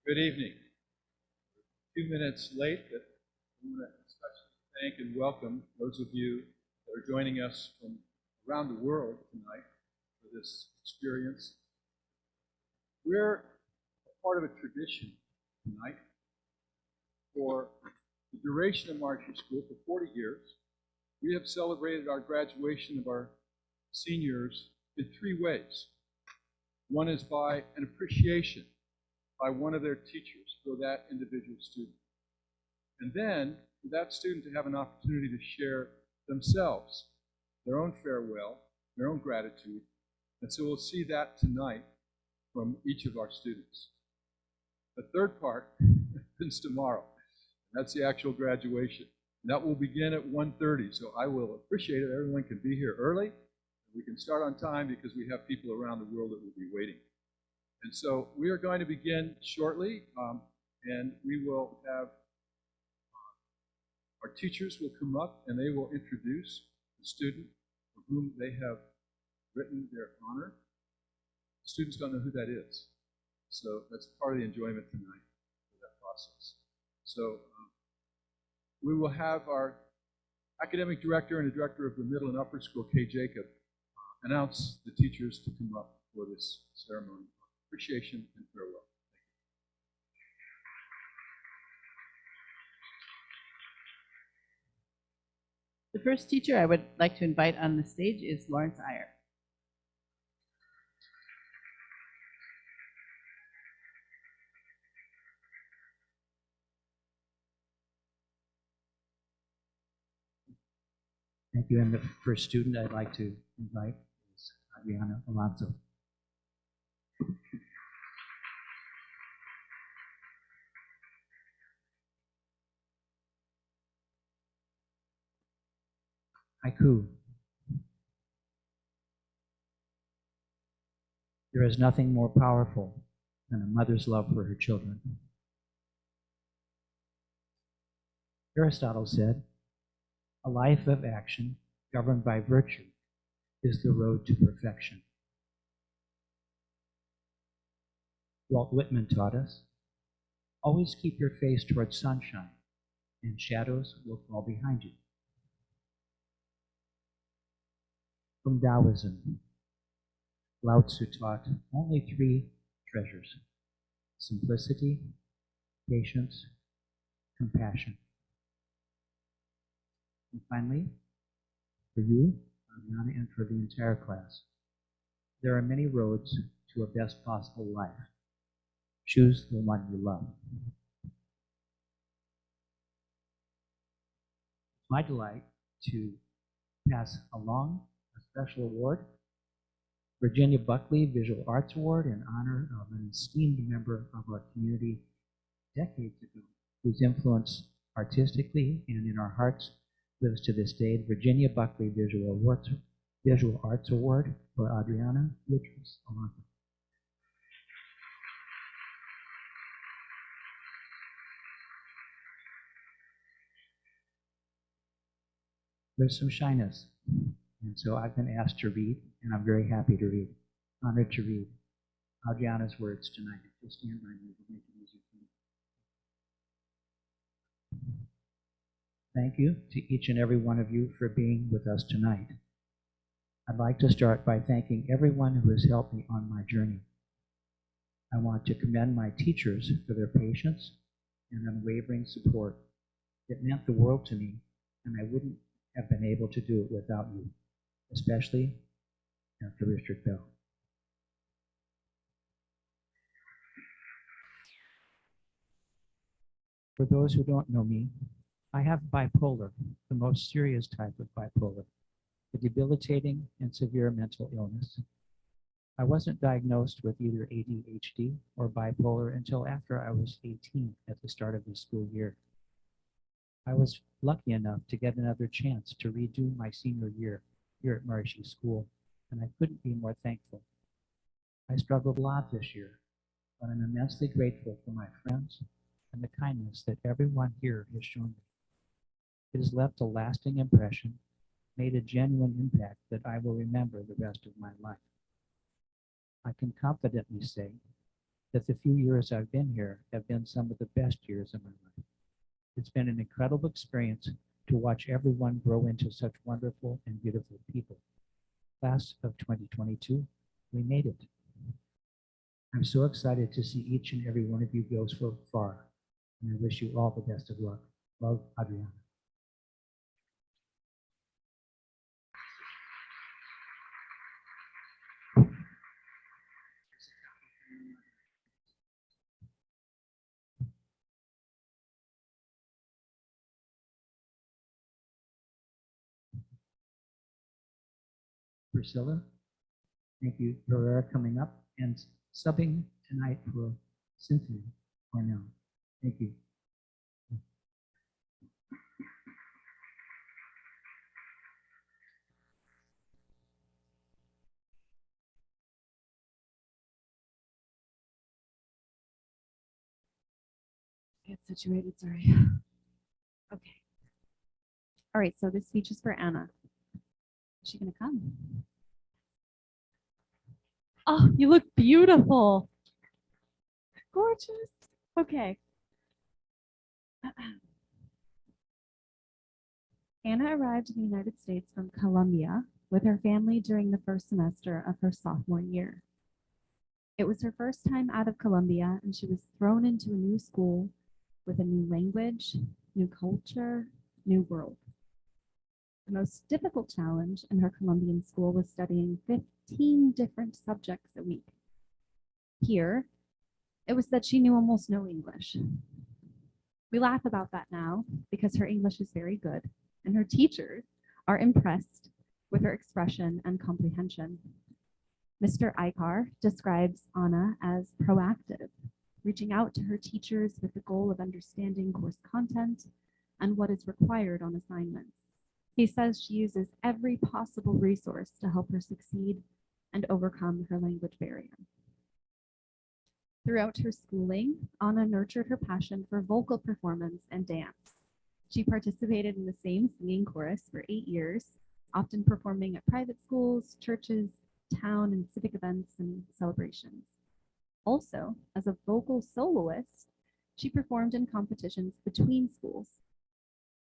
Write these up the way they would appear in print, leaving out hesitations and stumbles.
Good evening. 2 minutes late, but I want to especially thank and welcome those of you that are joining us from around the world tonight for this experience. We're a part of a tradition tonight. For the duration of Maharishi School, for 40 years, we have celebrated our graduation of our seniors in 3 ways. One is by an appreciation by one of their teachers for that individual student. And then for that student to have an opportunity to share themselves, their own farewell, their own gratitude. And so we'll see that tonight from each of our students. The third part happens tomorrow. That's the actual graduation. And that will begin at 1:30. So I will appreciate it. Everyone can be here early. We can start on time because we have people around the world that will be waiting. And so we are going to begin shortly, and we will have our teachers will come up and they will introduce the student for whom they have written their honor. The students don't know who that is. So that's part of the enjoyment tonight of that process. So we will have our academic director and the director of the middle and upper school, Kay Jacob, announce the teachers to come up for this ceremony. Appreciation and farewell. The first teacher I would like to invite on the stage is Lawrence Iyer. Thank you. And the first student I'd like to invite is Adriana Alonso. Haiku. There is nothing more powerful than a mother's love for her children. Aristotle said, "A life of action governed by virtue is the road to perfection." Walt Whitman taught us, "Always keep your face towards sunshine, and shadows will fall behind you." From Taoism, Lao Tzu taught only 3 treasures: simplicity, patience, compassion. And finally, for you, Adriana, and for the entire class, there are many roads to a best possible life. Choose the one you love. It's my delight to pass along a special award, Virginia Buckley Visual Arts Award, in honor of an esteemed member of our community decades ago, whose influence artistically and in our hearts lives to this day. The Virginia Buckley Visual Arts Award for Adriana Beatriz Alonso. There's some shyness, and so I've been asked to read, and I'm very happy to read, honored to read Adriana's words tonight. Just stand by me to make it easier for me. Thank you to each and every one of you for being with us tonight. I'd like to start by thanking everyone who has helped me on my journey. I want to commend my teachers for their patience and unwavering support. It meant the world to me, and I wouldn't have been able to do it without you, especially Dr. Richard Bell. For those who don't know me, I have bipolar, the most serious type of bipolar, a debilitating and severe mental illness. I wasn't diagnosed with either ADHD or bipolar until after I was 18 at the start of the school year. I was lucky enough to get another chance to redo my senior year here at Maharishi School, and I couldn't be more thankful. I struggled a lot this year, but I'm immensely grateful for my friends and the kindness that everyone here has shown me. It has left a lasting impression, made a genuine impact that I will remember the rest of my life. I can confidently say that the few years I've been here have been some of the best years of my life. It's been an incredible experience to watch everyone grow into such wonderful and beautiful people. Class of 2022, we made it. I'm so excited to see each and every one of you go so far, and I wish you all the best of luck. Love, Adriana. Priscilla, thank you for coming up and subbing tonight for Cynthia Cornell. Thank you. Get situated, sorry. Okay. All right, so this speech is for Anna. Is she gonna come? Oh, you look beautiful. Gorgeous. Okay. Anna arrived in the United States from Colombia with her family during the first semester of her sophomore year. It was her first time out of Colombia, and she was thrown into a new school with a new language, new culture, new world. The most difficult challenge in her Colombian school was studying 15 different subjects a week. Here, it was that she knew almost no English. We laugh about that now because her English is very good, and her teachers are impressed with her expression and comprehension. Mr. Ikar describes Anna as proactive, reaching out to her teachers with the goal of understanding course content and what is required on assignments. He says she uses every possible resource to help her succeed and overcome her language barrier. Throughout her schooling, Anna nurtured her passion for vocal performance and dance. She participated in the same singing chorus for 8 years, often performing at private schools, churches, town and civic events and celebrations. Also, as a vocal soloist, she performed in competitions between schools.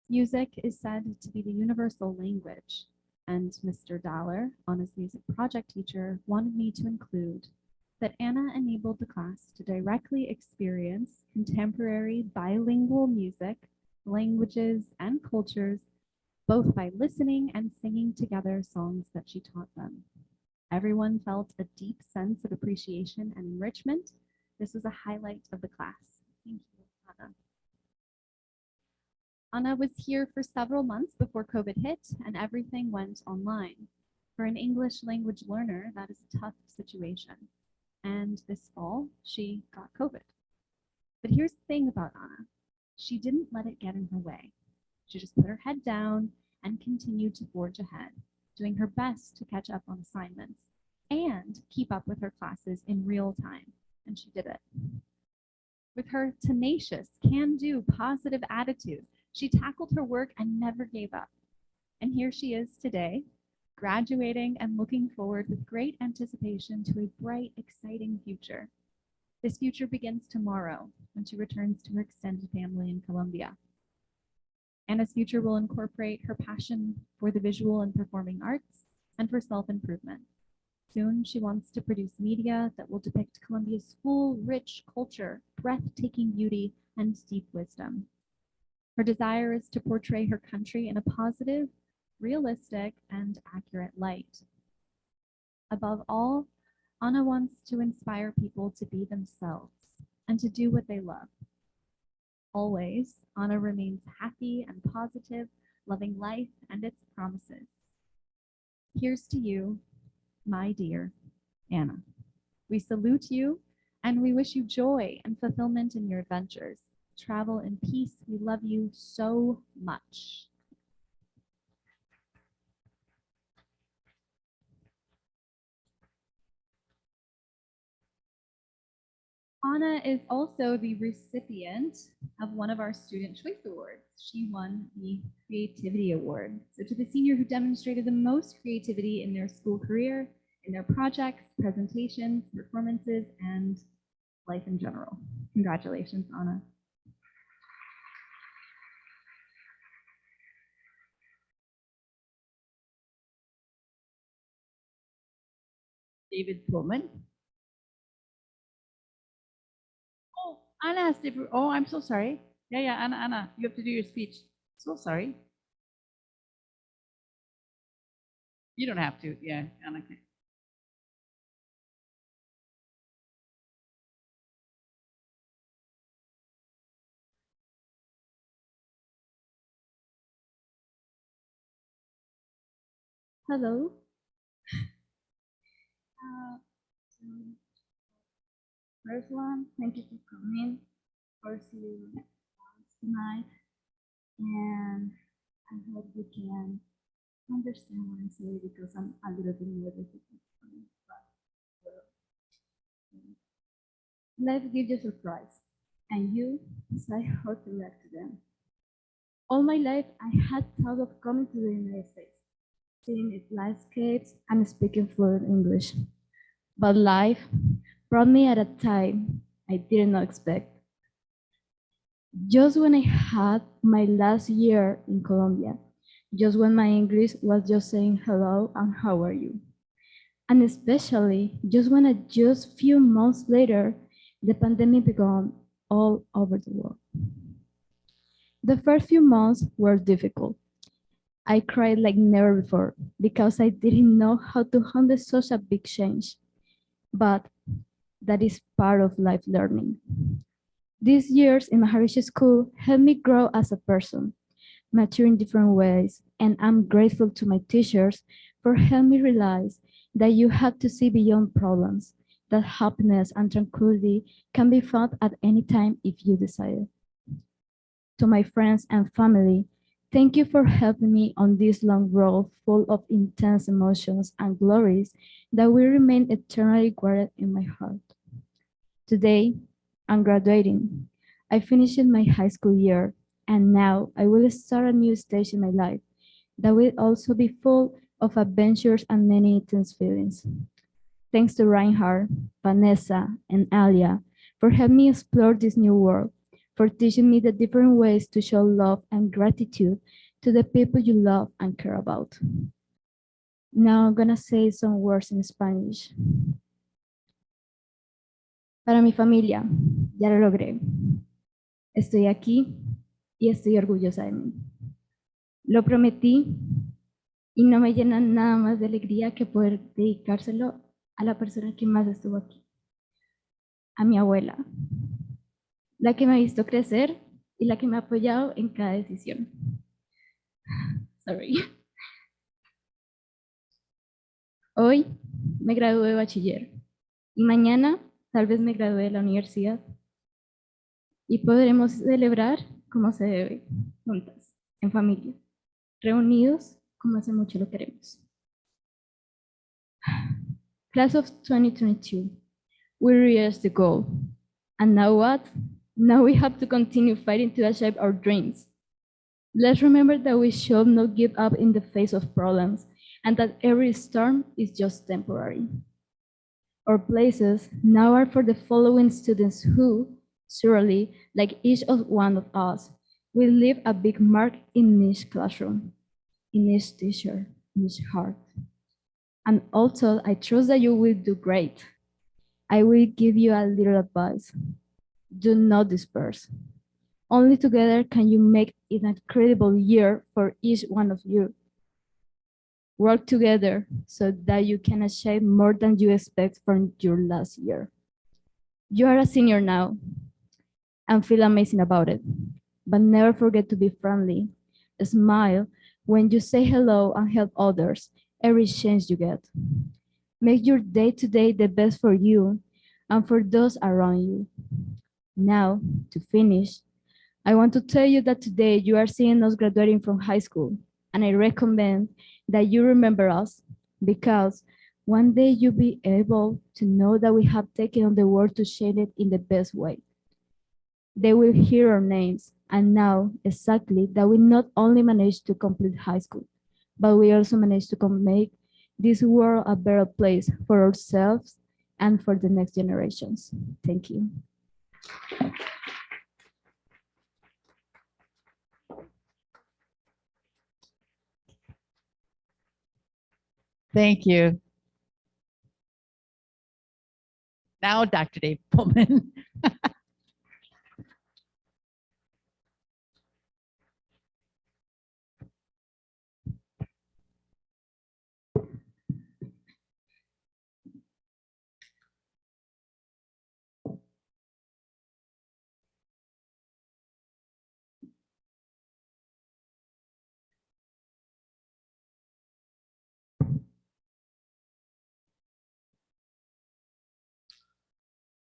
Music is said to be the universal language, and Mr. Dollar, Anna's music project teacher, wanted me to include that Anna enabled the class to directly experience contemporary bilingual music, languages, and cultures, both by listening and singing together songs that she taught them. Everyone felt a deep sense of appreciation and enrichment. This was a highlight of the class. Thank you, Anna. Anna was here for several months before COVID hit and everything went online. For an English language learner, that is a tough situation. And this fall, she got COVID. But here's the thing about Anna. She didn't let it get in her way. She just put her head down and continued to forge ahead, doing her best to catch up on assignments and keep up with her classes in real time. And she did it. With her tenacious, can-do, positive attitude, she tackled her work and never gave up. And here she is today, graduating and looking forward with great anticipation to a bright, exciting future. This future begins tomorrow when she returns to her extended family in Colombia. Anna's future will incorporate her passion for the visual and performing arts and for self-improvement. Soon, she wants to produce media that will depict Colombia's full, rich culture, breathtaking beauty, and deep wisdom. Her desire is to portray her country in a positive, realistic, and accurate light. Above all, Anna wants to inspire people to be themselves and to do what they love. Always, Anna remains happy and positive, loving life and its promises. Here's to you, my dear Anna. We salute you and we wish you joy and fulfillment in your adventures. Travel in peace. We love you so much. Anna is also the recipient of one of our Student Choice Awards. She won the Creativity Award. So to the senior who demonstrated the most creativity in their school career, in their projects, presentations, performances, and life in general. Congratulations, Anna. David Pullman. Oh, Anna has different. Oh, I'm so sorry. Yeah, Anna, you have to do your speech. So sorry. You don't have to. Yeah, Anna can. Hello. So first one, thank you for coming. For seeing us tonight, and I hope you can understand what I'm saying because I'm a little bit nervous. Life gives you surprise, and you decide how to react to them. All my life, I had thought of coming to the United States, seeing its landscapes and speaking fluent English. But life brought me at a time I did not expect. Just when I had my last year in Colombia, just when my English was just saying hello and how are you. And especially just when just few months later, the pandemic began all over the world. The first few months were difficult. I cried like never before because I didn't know how to handle such a big change. But that is part of life learning. These years in Maharishi school helped me grow as a person, mature in different ways, and I'm grateful to my teachers for helping me realize that you have to see beyond problems, that happiness and tranquility can be found at any time if you desire. To my friends and family, thank you for helping me on this long road full of intense emotions and glories that will remain eternally guarded in my heart. Today, I'm graduating. I finished my high school year, and now I will start a new stage in my life that will also be full of adventures and many intense feelings. Thanks to Reinhard, Vanessa, and Alia for helping me explore this new world, for teaching me the different ways to show love and gratitude to the people you love and care about. Now I'm gonna say some words in Spanish. Para mi familia, ya lo logré. Estoy aquí y estoy orgullosa de mí. Lo prometí y no me llena nada más de alegría que poder dedicárselo a la persona que más estuvo aquí, a mi abuela, la que me ha visto crecer y la que me ha apoyado en cada decisión. Sorry. Hoy me gradué de bachiller y mañana tal vez me gradué de la universidad y podremos celebrar como se debe, juntas, en familia, reunidos como hace mucho lo queremos. Class of 2022, we reached the goal. And now what? Now we have to continue fighting to achieve our dreams. Let's remember that we should not give up in the face of problems and that every storm is just temporary. Our places now are for the following students who, surely, like each of one of us, will leave a big mark in each classroom, in each teacher, in each heart. And also, I trust that you will do great. I will give you a little advice. Do not disperse. Only together can you make it an incredible year for each one of you. Work together so that you can achieve more than you expect from your last year. You are a senior now and feel amazing about it, but never forget to be friendly. Smile when you say hello and help others every chance you get. Make your day-to-day the best for you and for those around you. Now, to finish, I want to tell you that today you are seeing us graduating from high school, and I recommend that you remember us because one day you'll be able to know that we have taken on the world to shape it in the best way. They will hear our names and know exactly that we not only managed to complete high school, but we also managed to make this world a better place for ourselves and for the next generations. Thank you. Thank you. Now, Dr. Dave Pullman.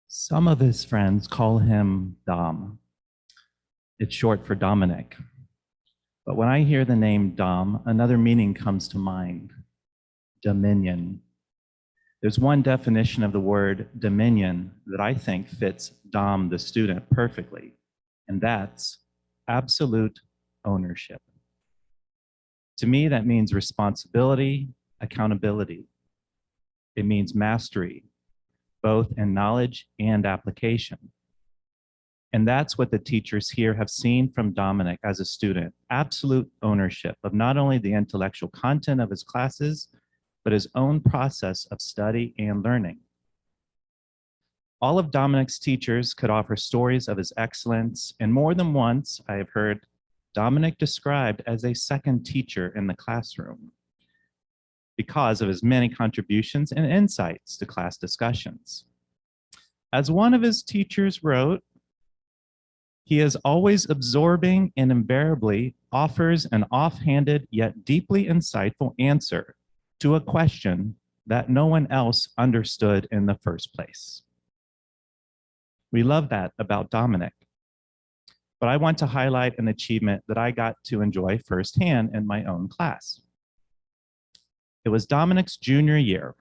Some of his friends call him Dom. It's short for Dominic. But when I hear the name Dom, another meaning comes to mind: dominion. There's one definition of the word dominion that I think fits Dom the student perfectly, and that's absolute ownership. To me, that means responsibility, accountability. It means mastery, both in knowledge and application. And that's what the teachers here have seen from Dominic as a student: absolute ownership of not only the intellectual content of his classes, but his own process of study and learning. All of Dominic's teachers could offer stories of his excellence, and more than once I have heard Dominic described as a second teacher in the classroom because of his many contributions and insights to class discussions. As one of his teachers wrote, he is always absorbing and invariably offers an offhanded yet deeply insightful answer to a question that no one else understood in the first place. We love that about Dominic. But I want to highlight an achievement that I got to enjoy firsthand in my own class. It was Dominic's junior year,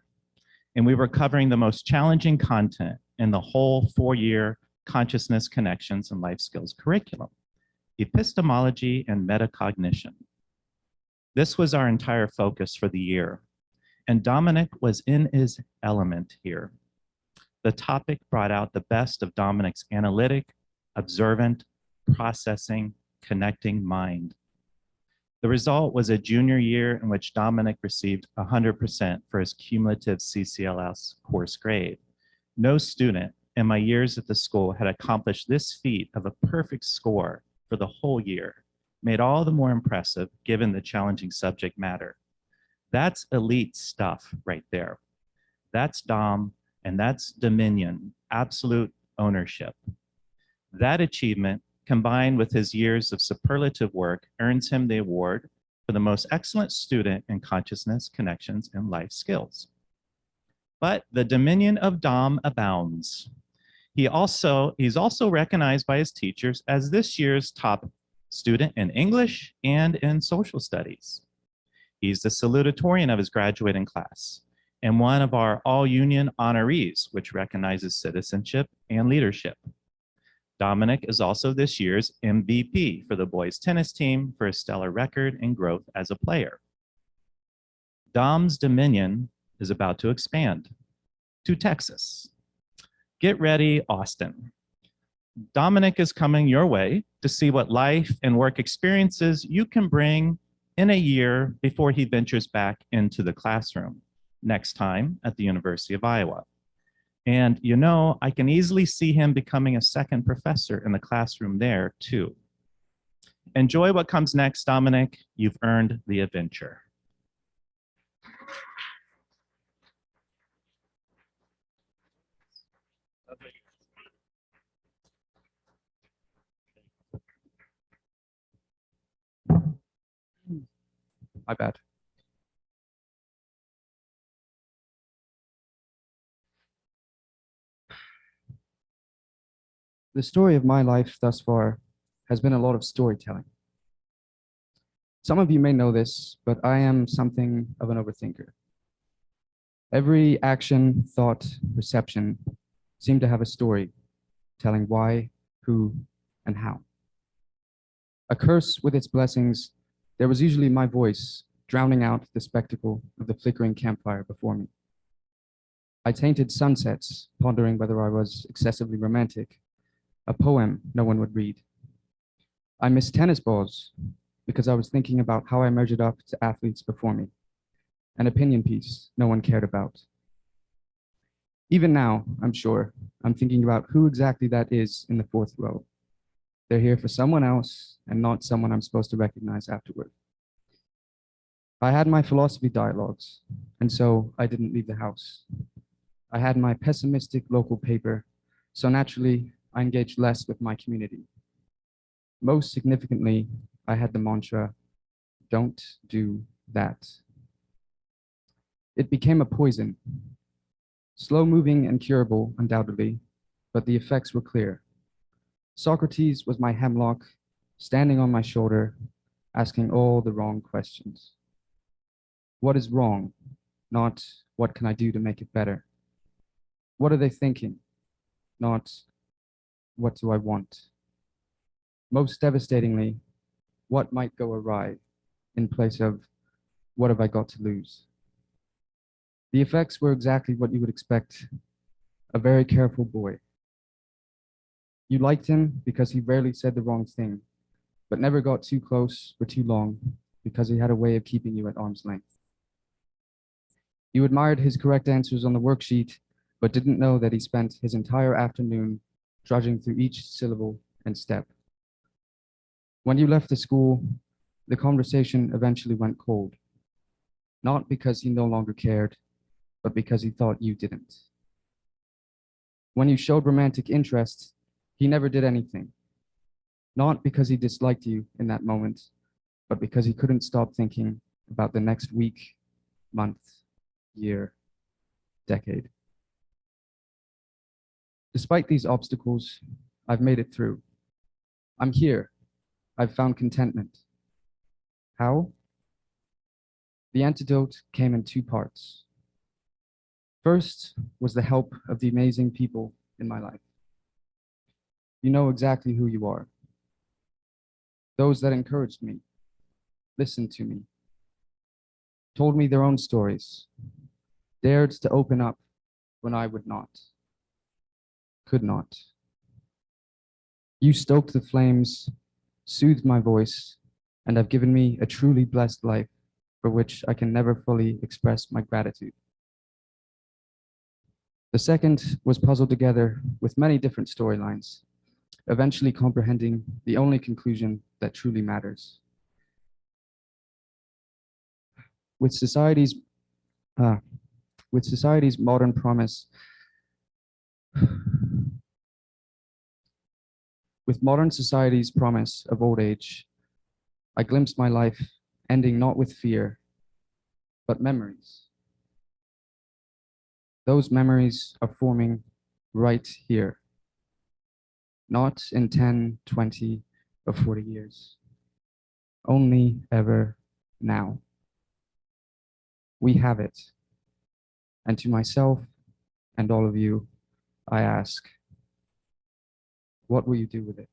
and we were covering the most challenging content in the whole 4-year Consciousness, Connections, and Life Skills curriculum: epistemology and metacognition. This was our entire focus for the year, and Dominic was in his element here. The topic brought out the best of Dominic's analytic, observant, processing, connecting mind. The result was a junior year in which Dominic received 100% for his cumulative CCLS course grade. No student in my years at the school had accomplished this feat of a perfect score for the whole year, made all the more impressive given the challenging subject matter. That's elite stuff right there. That's Dom, and that's dominion, absolute ownership. That achievement, combined with his years of superlative work, earns him the award for the most excellent student in consciousness, connections, and life skills. But the dominion of Dom abounds. He's also recognized by his teachers as this year's top student in English and in social studies. He's the salutatorian of his graduating class and one of our all-union honorees, which recognizes citizenship and leadership. Dominic is also this year's MVP for the boys tennis team for his stellar record and growth as a player. Dom's dominion is about to expand to Texas. Get ready, Austin. Dominic is coming your way to see what life and work experiences you can bring in a year before he ventures back into the classroom, next time at the University of Iowa. And you know, I can easily see him becoming a second professor in the classroom there too. Enjoy what comes next, Dominic. You've earned the adventure. My bad. The story of my life thus far has been a lot of storytelling. Some of you may know this, but I am something of an overthinker. Every action, thought, perception seem to have a story telling why, who, and how. A curse with its blessings, there was usually my voice drowning out the spectacle of the flickering campfire before me. I tainted sunsets, pondering whether I was excessively romantic, a poem no one would read. I missed tennis balls because I was thinking about how I measured up to athletes before me, an opinion piece no one cared about. Even now, I'm sure, I'm thinking about who exactly that is in the fourth row. They're here for someone else and not someone I'm supposed to recognize afterward. I had my philosophy dialogues, and so I didn't leave the house. I had my pessimistic local paper, so naturally, I engaged less with my community. Most significantly, I had the mantra, don't do that. It became a poison, slow-moving and curable, undoubtedly, but the effects were clear. Socrates was my hemlock, standing on my shoulder, asking all the wrong questions. What is wrong? Not what can I do to make it better? What are they thinking? Not what do I want? Most devastatingly, what might go awry in place of what have I got to lose? The effects were exactly what you would expect, a very careful boy. You liked him because he rarely said the wrong thing, but never got too close for too long because he had a way of keeping you at arm's length. You admired his correct answers on the worksheet, but didn't know that he spent his entire afternoon trudging through each syllable and step. When you left the school, the conversation eventually went cold, not because he no longer cared, but because he thought you didn't. When you showed romantic interest, he never did anything, not because he disliked you in that moment, but because he couldn't stop thinking about the next week, month, year, decade. Despite these obstacles, I've made it through. I'm here. I've found contentment. How? The antidote came in two parts. First was the help of the amazing people in my life. You know exactly who you are. Those that encouraged me, listened to me, told me their own stories, dared to open up when I would not, could not. You stoked the flames, soothed my voice, and have given me a truly blessed life for which I can never fully express my gratitude. The second was puzzled together with many different storylines, eventually comprehending the only conclusion that truly matters. With society's modern promise, with modern society's promise of old age, I glimpsed my life ending not with fear, but memories. Those memories are forming right here, not in 10, 20, or 40 years, only ever now. We have it. And to myself and all of you, I ask, what will you do with it?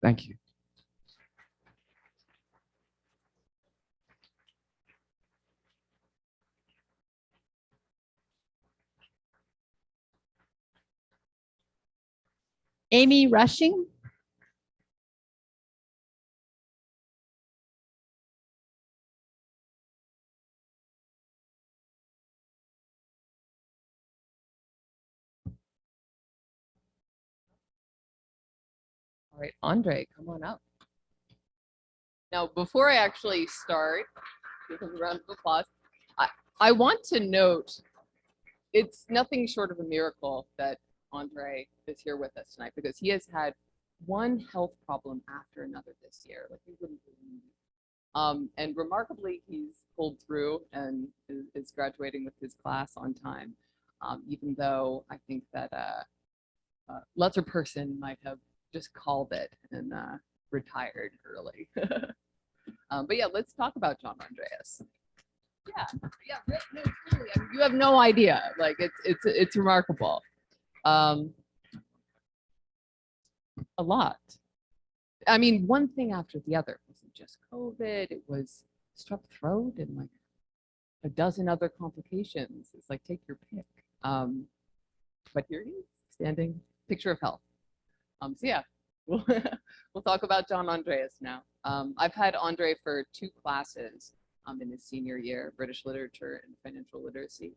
Thank you. Amy Rushing. All right, Andre, come on up. Now, before I actually start, give a round of applause. I want to note it's nothing short of a miracle that Andre is here with us tonight because he has had one health problem after another this year. Like you wouldn't believe. And remarkably, he's pulled through and is graduating with his class on time, even though I think that a lesser person might have just called it and retired early. But yeah, let's talk about John Andreas. Yeah, no, truly. I mean, you have no idea. Like it's remarkable. A lot. I mean, one thing after the other. It wasn't just COVID. It was strep throat and like a dozen other complications. It's like, take your pick. But here he is, standing, picture of health. So yeah, we'll, we'll talk about John Andreas now. I've had Andre for 2 classes in his senior year, British literature and financial literacy.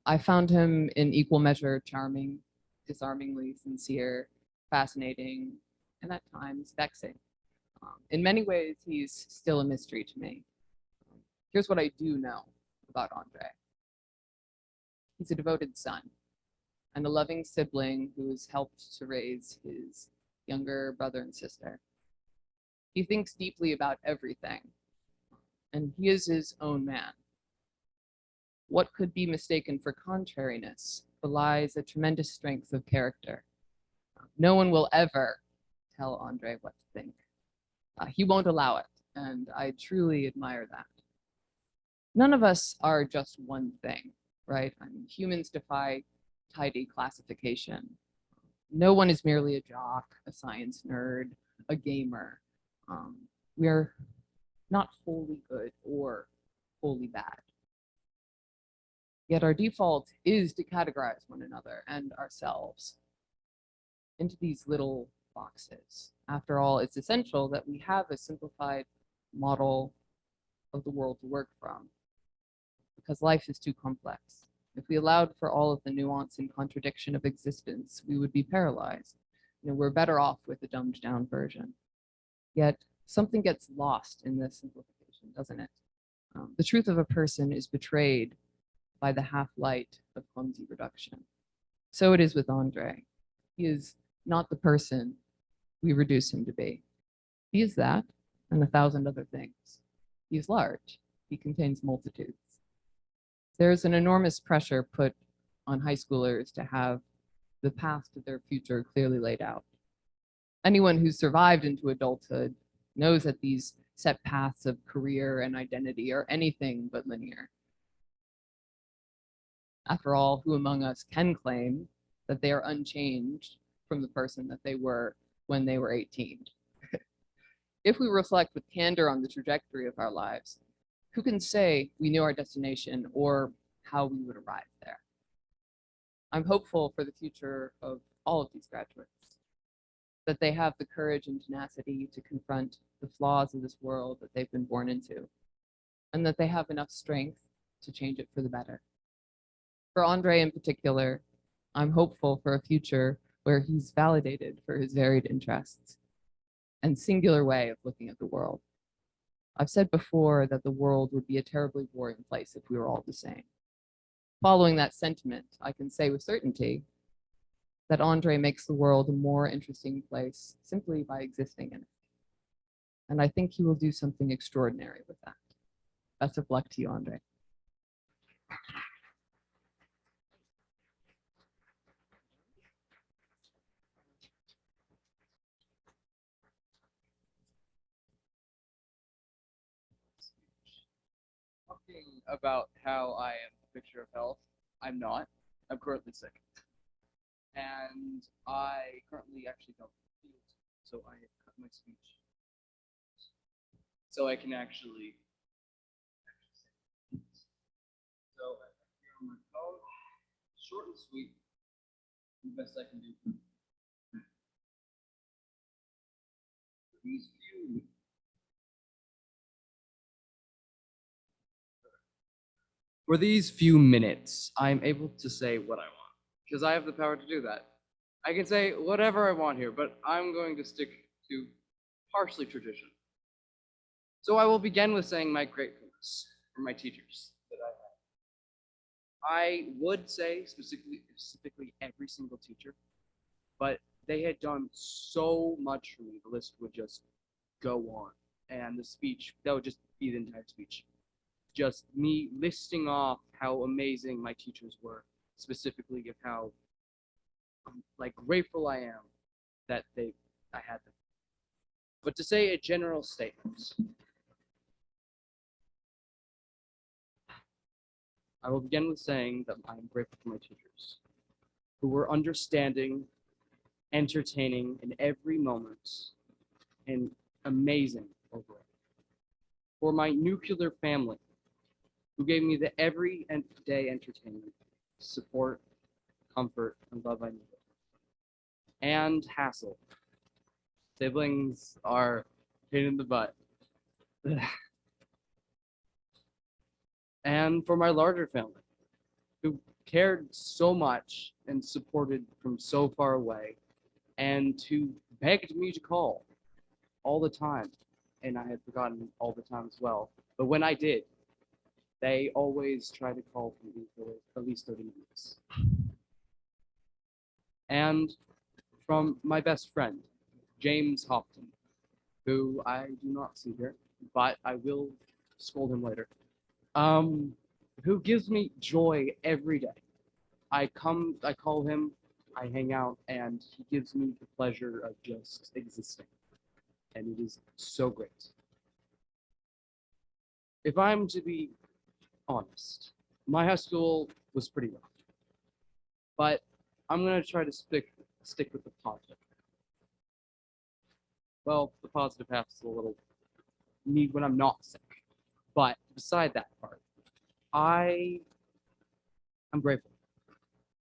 I found him in equal measure charming, disarmingly sincere, fascinating, and at times vexing. In many ways, he's still a mystery to me. Here's what I do know about Andre. He's a devoted son and a loving sibling who has helped to raise his younger brother and sister. He thinks deeply about everything, and he is his own man. What could be mistaken for contrariness belies a tremendous strength of character. No one will ever tell Andre what to think. He won't allow it, and I truly admire that. None of us are just one thing, right? I mean, humans defy tidy classification. No one is merely a jock, a science nerd, a gamer. We're not wholly good or wholly bad. Yet our default is to categorize one another and ourselves into these little boxes. After all, it's essential that we have a simplified model of the world to work from, because life is too complex. If we allowed for all of the nuance and contradiction of existence, we would be paralyzed. We're better off with a dumbed down version. Yet something gets lost in this simplification, doesn't it? The truth of a person is betrayed by the half-light of clumsy reduction. So it is with Andre. He is not the person we reduce him to be. He is that and 1,000 other things. He is large. He contains multitudes. There's an enormous pressure put on high schoolers to have the path to their future clearly laid out. Anyone who's survived into adulthood knows that these set paths of career and identity are anything but linear. After all, who among us can claim that they are unchanged from the person that they were when they were 18? If we reflect with candor on the trajectory of our lives, who can say we knew our destination or how we would arrive there? I'm hopeful for the future of all of these graduates, that they have the courage and tenacity to confront the flaws of this world that they've been born into, and that they have enough strength to change it for the better. For Andre in particular, I'm hopeful for a future where he's validated for his varied interests and singular way of looking at the world. I've said before that the world would be a terribly boring place if we were all the same. Following that sentiment, I can say with certainty that Andre makes the world a more interesting place simply by existing in it. And I think he will do something extraordinary with that. Best of luck to you, Andre. Talking about how I am a picture of health, I'm not. I'm currently sick. And I currently actually don't feel sick, so I have cut my speech. So I can actually say. So I'm here on my phone, short and sweet, the best I can do. These few For these few minutes, I'm able to say what I want, because I have the power to do that. I can say whatever I want here, but I'm going to stick to partially tradition. So I will begin with saying my gratefulness for my teachers that I had. I would say specifically every single teacher, but they had done so much for me, the list would just go on. And the speech, that would just be the entire speech. Just me listing off how amazing my teachers were, specifically of how grateful I am that I had them. But to say a general statement, I will begin with saying that I am grateful for my teachers, who were understanding, entertaining in every moment, and amazing overall. For my nuclear family, who gave me the everyday entertainment, support, comfort, and love I needed. And hassle. Siblings are a pain in the butt. And for my larger family, who cared so much and supported from so far away, and who begged me to call all the time. And I had forgotten all the time as well. But when I did, they always try to call me for at least 30 minutes. And from my best friend, James Hopton, who I do not see here, but I will scold him later, who gives me joy every day. I call him, I hang out, and he gives me the pleasure of just existing. And it is so great. If I'm to be honest, my high school was pretty rough. But I'm gonna try to stick with the positive. Well, the positive half is a little me when I'm not sick. But beside that part, I'm grateful.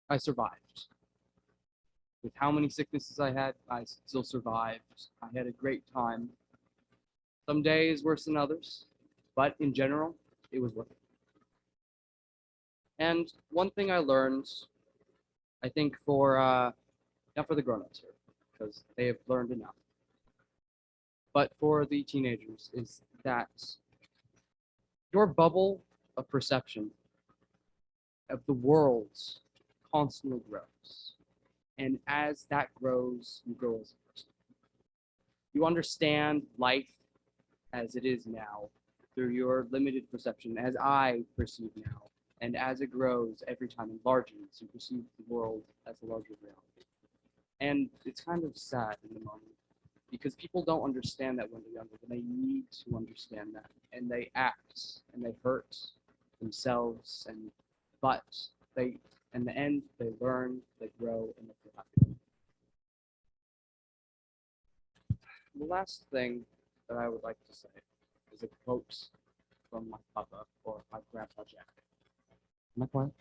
I survived. With how many sicknesses I had, I still survived. I had a great time. Some days worse than others, but in general, it was worth it. And one thing I learned, I think not for the grown-ups here, because they have learned enough, but for the teenagers, is that your bubble of perception of the world constantly grows. And as that grows, you grow as a person. You understand life as it is now through your limited perception, as I perceive now. And as it grows, every time it enlarges, you perceive the world as a larger reality. And it's kind of sad in the moment because people don't understand that when they're younger, and they need to understand that. And they act and they hurt themselves, but in the end, they learn, they grow, and they feel happy. The last thing that I would like to say is a quote from my papa or my grandpa Jack. Am I quiet?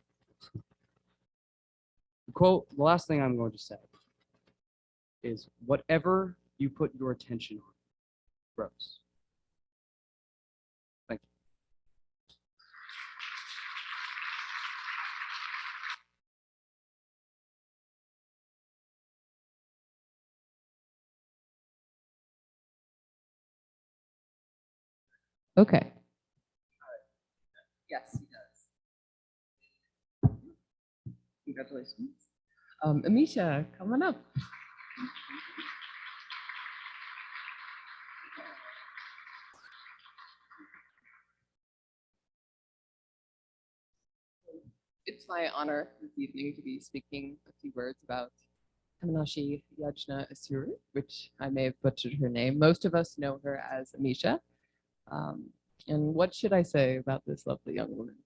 The last thing I'm going to say is whatever you put your attention on grows. Thank you. Okay. Yes, he does. Congratulations. Amisha, come on up. It's my honor this evening to be speaking a few words about Kamanashi Yajna Asuru, which I may have butchered her name. Most of us know her as Amisha. And what should I say about this lovely young woman?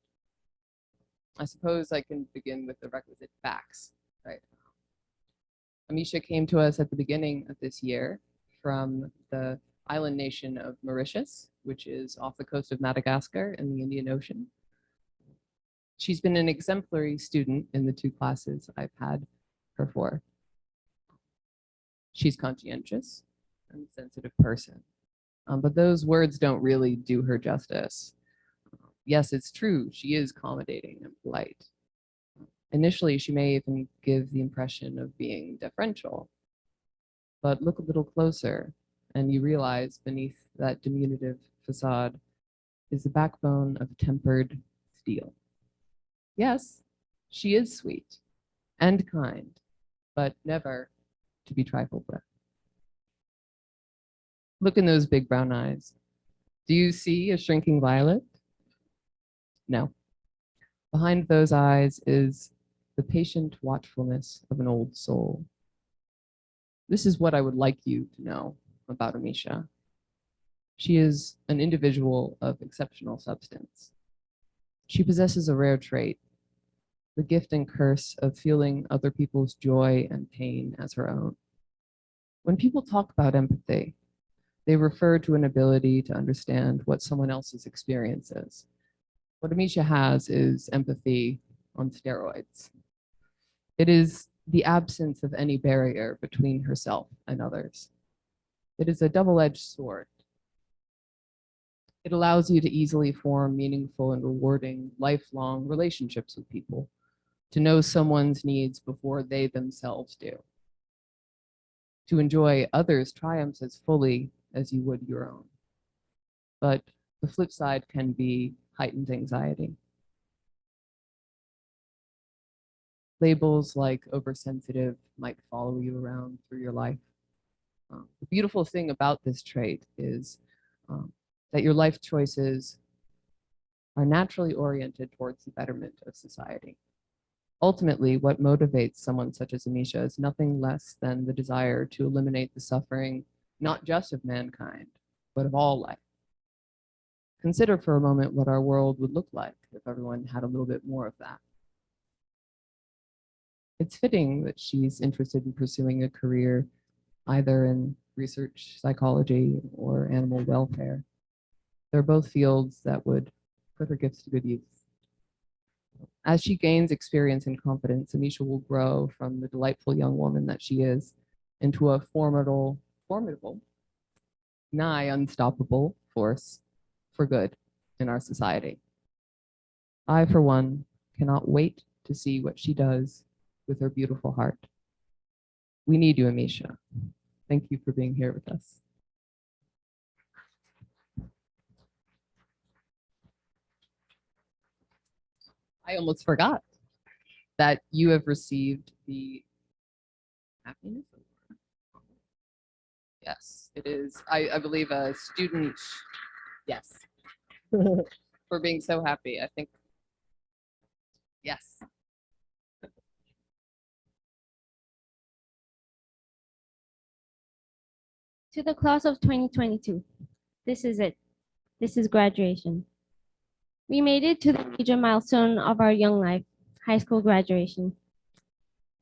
I suppose I can begin with the requisite facts, right? Amisha came to us at the beginning of this year from the island nation of Mauritius, which is off the coast of Madagascar in the Indian Ocean. She's been an exemplary student in the 2 classes I've had her for. She's conscientious and a sensitive person. But those words don't really do her justice. Yes, it's true, she is accommodating and polite. Initially, she may even give the impression of being deferential. But look a little closer, and you realize beneath that diminutive facade is the backbone of tempered steel. Yes, she is sweet and kind, but never to be trifled with. Look in those big brown eyes. Do you see a shrinking violet? No. Behind those eyes is the patient watchfulness of an old soul. This is what I would like you to know about Amisha. She is an individual of exceptional substance. She possesses a rare trait, the gift and curse of feeling other people's joy and pain as her own. When people talk about empathy, they refer to an ability to understand what someone else's experience is. What Amisha has is empathy on steroids. It is the absence of any barrier between herself and others. It is a double-edged sword. It allows you to easily form meaningful and rewarding lifelong relationships with people, to know someone's needs before they themselves do, to enjoy others' triumphs as fully as you would your own. But the flip side can be heightened anxiety. Labels like oversensitive might follow you around through your life. The beautiful thing about this trait is that your life choices are naturally oriented towards the betterment of society. Ultimately, what motivates someone such as Amisha is nothing less than the desire to eliminate the suffering, not just of mankind, but of all life. Consider for a moment what our world would look like if everyone had a little bit more of that. It's fitting that she's interested in pursuing a career either in research psychology or animal welfare. They're both fields that would put her gifts to good use. As she gains experience and confidence, Amisha will grow from the delightful young woman that she is into a formidable, nigh unstoppable force for good in our society. I, for one, cannot wait to see what she does with her beautiful heart. We need you, Amisha. Thank you for being here with us. I almost forgot that you have received the happiness award. Yes, it is. I believe a student. Yes, for being so happy. I think. Yes. To the class of 2022, this is it. This is graduation. We made it to the major milestone of our young life, high school graduation.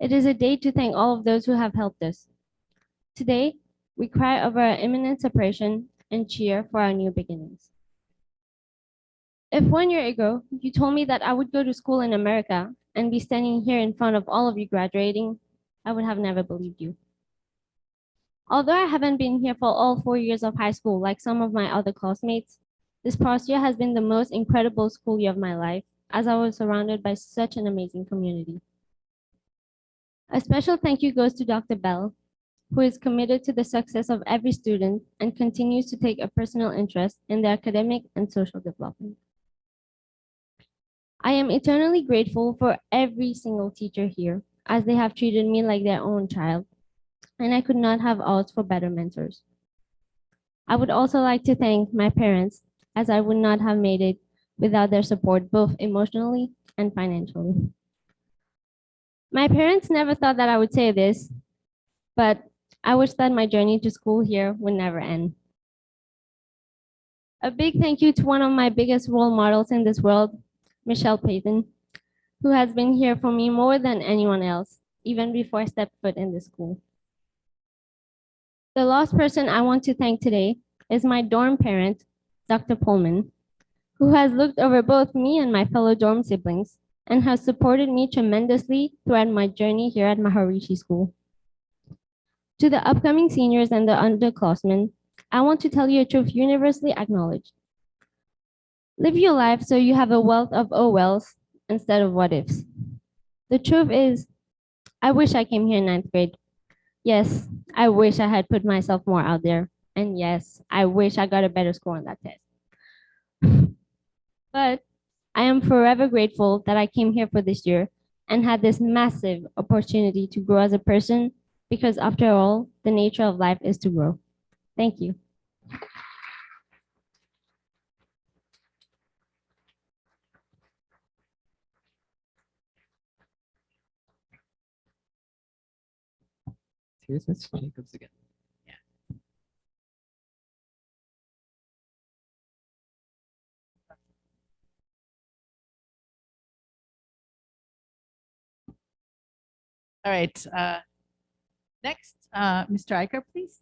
It is a day to thank all of those who have helped us. Today, we cry over our imminent separation and cheer for our new beginnings. If 1 year ago you told me that I would go to school in America and be standing here in front of all of you graduating, I would have never believed you. Although I haven't been here for all 4 years of high school like some of my other classmates, this past year has been the most incredible school year of my life, as I was surrounded by such an amazing community. A special thank you goes to Dr. Bell, who is committed to the success of every student and continues to take a personal interest in their academic and social development. I am eternally grateful for every single teacher here, as they have treated me like their own child, and I could not have asked for better mentors. I would also like to thank my parents, as I would not have made it without their support, both emotionally and financially. My parents never thought that I would say this, but I wish that my journey to school here would never end. A big thank you to one of my biggest role models in this world, Michelle Payton, who has been here for me more than anyone else, even before I stepped foot in the school. The last person I want to thank today is my dorm parent, Dr. Pullman, who has looked over both me and my fellow dorm siblings and has supported me tremendously throughout my journey here at Maharishi School. To the upcoming seniors and the underclassmen, I want to tell you a truth universally acknowledged. Live your life so you have a wealth of oh wells instead of what ifs. The truth is, I wish I came here in 9th grade. Yes, I wish I had put myself more out there. And yes, I wish I got a better score on that test. But I am forever grateful that I came here for this year and had this massive opportunity to grow as a person, because after all, the nature of life is to grow. Thank you. Here's Miss Jacobs again. All right. Next, Mr. Eicher, please.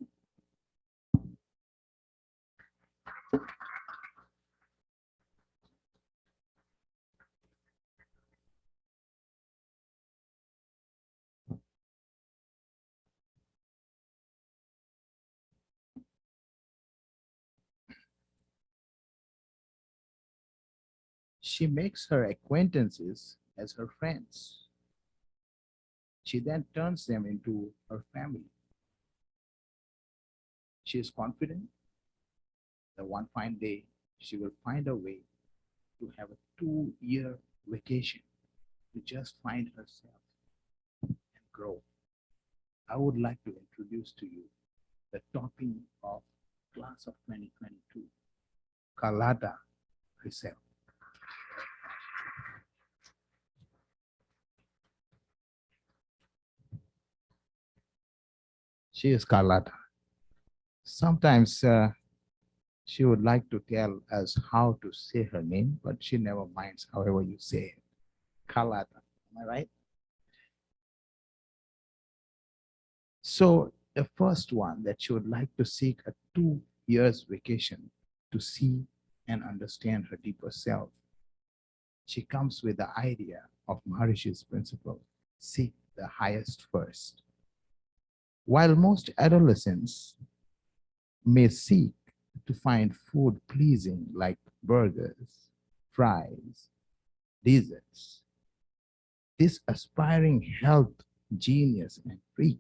She makes her acquaintances as her friends. She then turns them into her family. She is confident that one fine day she will find a way to have a 2-year vacation to just find herself and grow. I would like to introduce to you the topping of class of 2022, Carlotta herself. She is Carlotta. Sometimes she would like to tell us how to say her name, but she never minds however you say it. Carlotta, am I right? So the first one that she would like to seek a 2 years vacation to see and understand her deeper self. She comes with the idea of Maharishi's principle, seek the highest first. While most adolescents may seek to find food pleasing like burgers, fries, desserts, this aspiring health genius and freak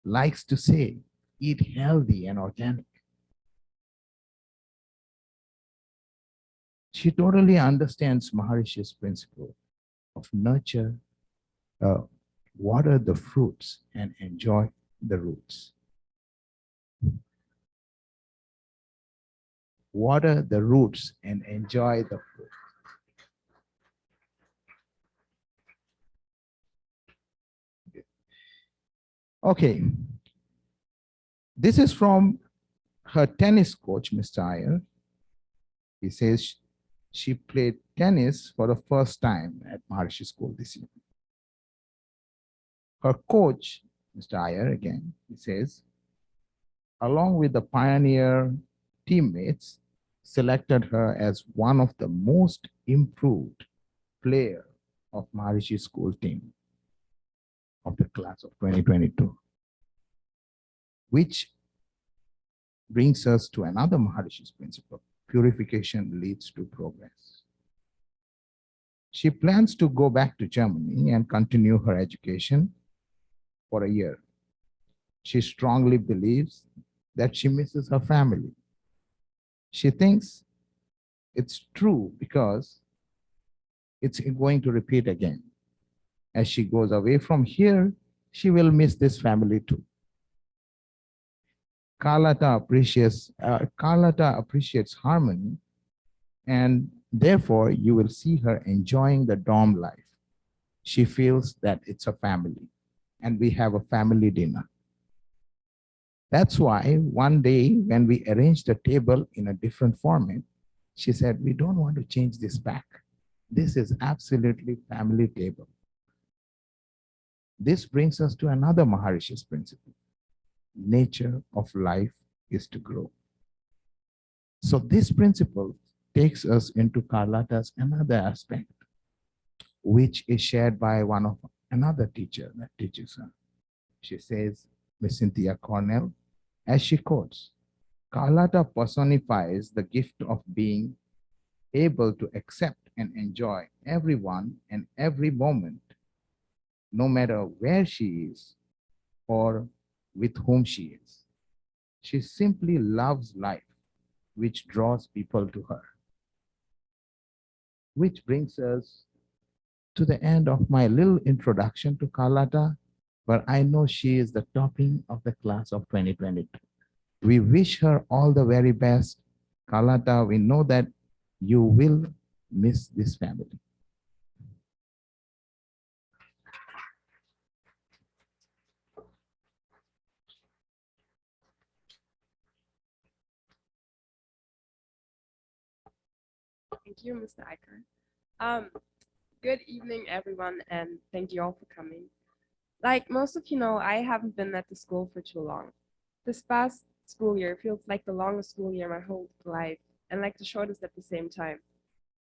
likes to say, eat healthy and organic. She totally understands Maharishi's principle of nurture, water the fruits and enjoy the roots. Water the roots and enjoy the fruit. Okay. This is from her tennis coach, Mr. Iyer. He says she played tennis for the first time at Maharishi School this year. Her coach, Mr. Iyer, again, he says, along with the pioneer teammates, selected her as one of the most improved player of Maharishi School team of the class of 2022, which brings us to another Maharishi's principle. Purification leads to progress. She plans to go back to Germany and continue her education for a year. She strongly believes that she misses her family. She thinks it's true because it's going to repeat again. As she goes away from here, she will miss this family too. Carlotta appreciates harmony, and therefore you will see her enjoying the dorm life. She feels that it's a family, and we have a family dinner. That's why one day when we arranged a table in a different format, she said, we don't want to change this back. This is absolutely family table. This brings us to another Maharishi's principle. Nature of life is to grow. So this principle takes us into Carlotta's another aspect, which is shared by another teacher that teaches her. She says, Miss Cynthia Cornell, as she quotes, Carlotta personifies the gift of being able to accept and enjoy everyone and every moment, no matter where she is or with whom she is. She simply loves life, which draws people to her. Which brings us to the end of my little introduction to Carlotta, but I know she is the topping of the class of 2022. We wish her all the very best. Carlotta, we know that you will miss this family. Thank you, Mr. Eicher. Good evening, everyone, and thank you all for coming. Like most of you know, I haven't been at the school for too long. This past school year feels like the longest school year my whole life, and like the shortest at the same time.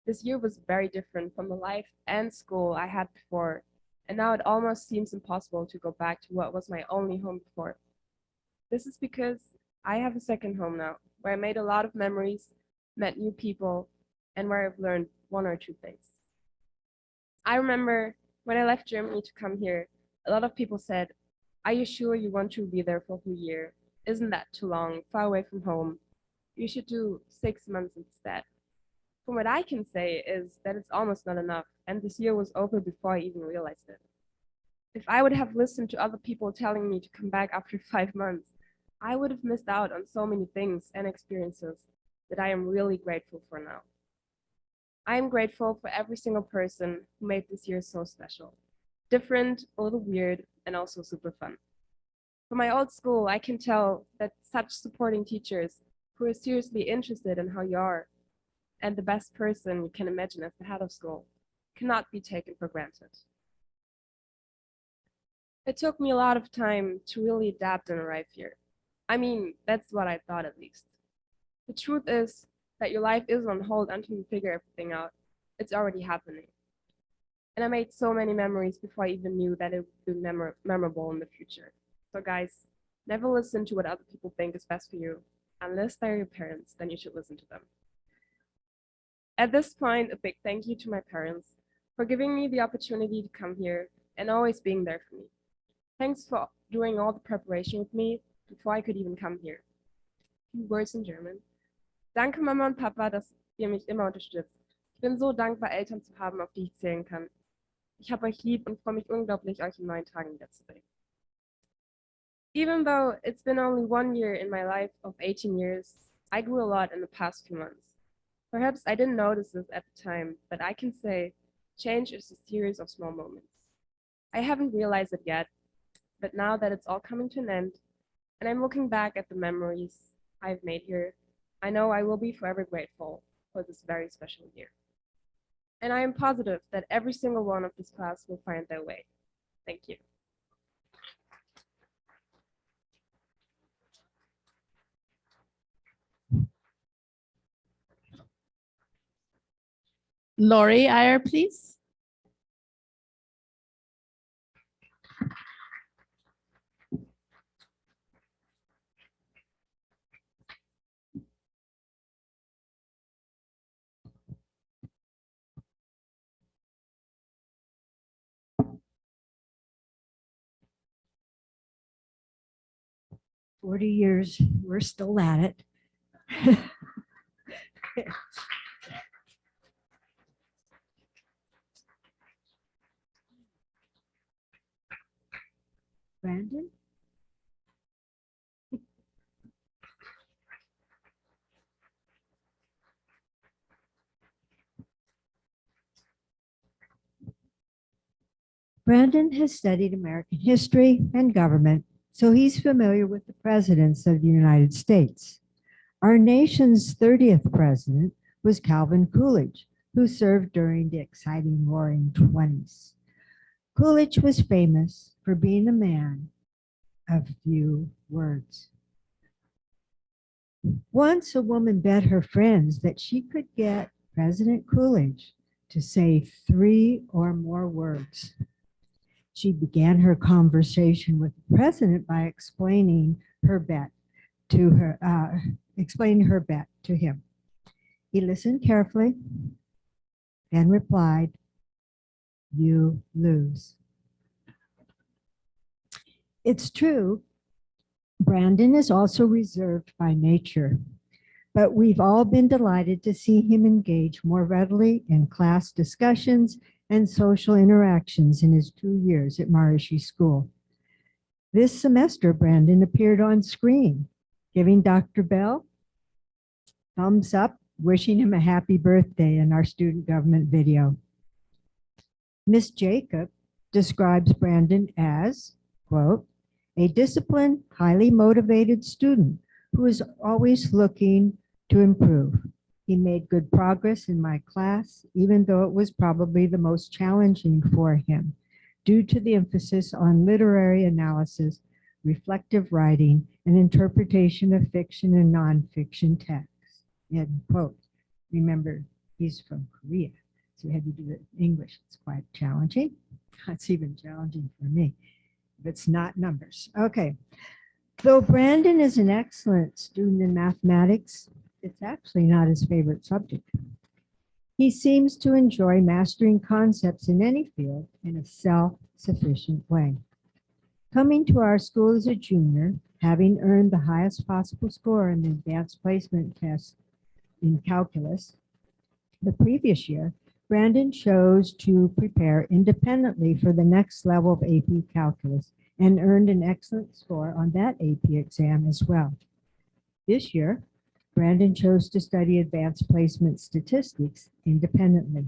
This year was very different from the life and school I had before, and now it almost seems impossible to go back to what was my only home before. This is because I have a second home now, where I made a lot of memories, met new people, and where I've learned one or two things. I remember when I left Germany to come here, a lot of people said, "Are you sure you want to be there for a whole year? Isn't that too long, far away from home? You should do 6 months instead." From what I can say is that it's almost not enough, and this year was over before I even realized it. If I would have listened to other people telling me to come back after 5 months, I would have missed out on so many things and experiences that I am really grateful for now. I am grateful for every single person who made this year so special. Different, a little weird, and also super fun. From my old school, I can tell that such supporting teachers who are seriously interested in how you are and the best person you can imagine as the head of school cannot be taken for granted. It took me a lot of time to really adapt and arrive here. I mean, that's what I thought at least. The truth is that your life is on hold until you figure everything out. It's already happening. And I made so many memories before I even knew that it would be memorable in the future. So guys, never listen to what other people think is best for you. Unless they're your parents, then you should listen to them. At this point, a big thank you to my parents for giving me the opportunity to come here and always being there for me. Thanks for doing all the preparation with me before I could even come here. Few words in German. Danke Mama und Papa, dass ihr mich immer unterstützt. Ich bin so dankbar, Eltern zu haben, auf die ich zählen kann. Ich habe euch lieb und freue mich unglaublich, euch in neuen Tagen wiederzusehen. Even though it's been only 1 year in my life of 18 years, I grew a lot in the past few months. Perhaps I didn't notice this at the time, but I can say change is a series of small moments. I haven't realized it yet, but now that it's all coming to an end, and I'm looking back at the memories I've made here, I know I will be forever grateful for this very special year. And I am positive that every single one of this class will find their way. Thank you. Lori Iyer, please. Years, we're still at it. Brandon? Brandon has studied American history and government, so he's familiar with the presidents of the United States. Our nation's 30th president was Calvin Coolidge, who served during the exciting Roaring 20s. Coolidge was famous for being a man of few words. Once a woman bet her friends that she could get President Coolidge to say 3 or more words. She began her conversation with the president by explaining her bet to him. He listened carefully, then replied, "You lose." It's true, Brandon is also reserved by nature, but we've all been delighted to see him engage more readily in class discussions and social interactions in his 2 years at Maharishi School. This semester, Brandon appeared on screen, giving Dr. Bell thumbs up, wishing him a happy birthday in our student government video. Miss Jacob describes Brandon as, quote, "a disciplined, highly motivated student who is always looking to improve. He made good progress in my class, even though it was probably the most challenging for him due to the emphasis on literary analysis, reflective writing, and interpretation of fiction and nonfiction texts." End quote. Remember, he's from Korea, so we had to do it in English. It's quite challenging. It's even challenging for me, but it's not numbers. Okay. Though Brandon is an excellent student in mathematics, it's actually not his favorite subject. He seems to enjoy mastering concepts in any field in a self-sufficient way. Coming to our school as a junior, having earned the highest possible score in the advanced placement test in calculus the previous year, Brandon chose to prepare independently for the next level of AP calculus and earned an excellent score on that AP exam as well. This year, Brandon chose to study advanced placement statistics independently.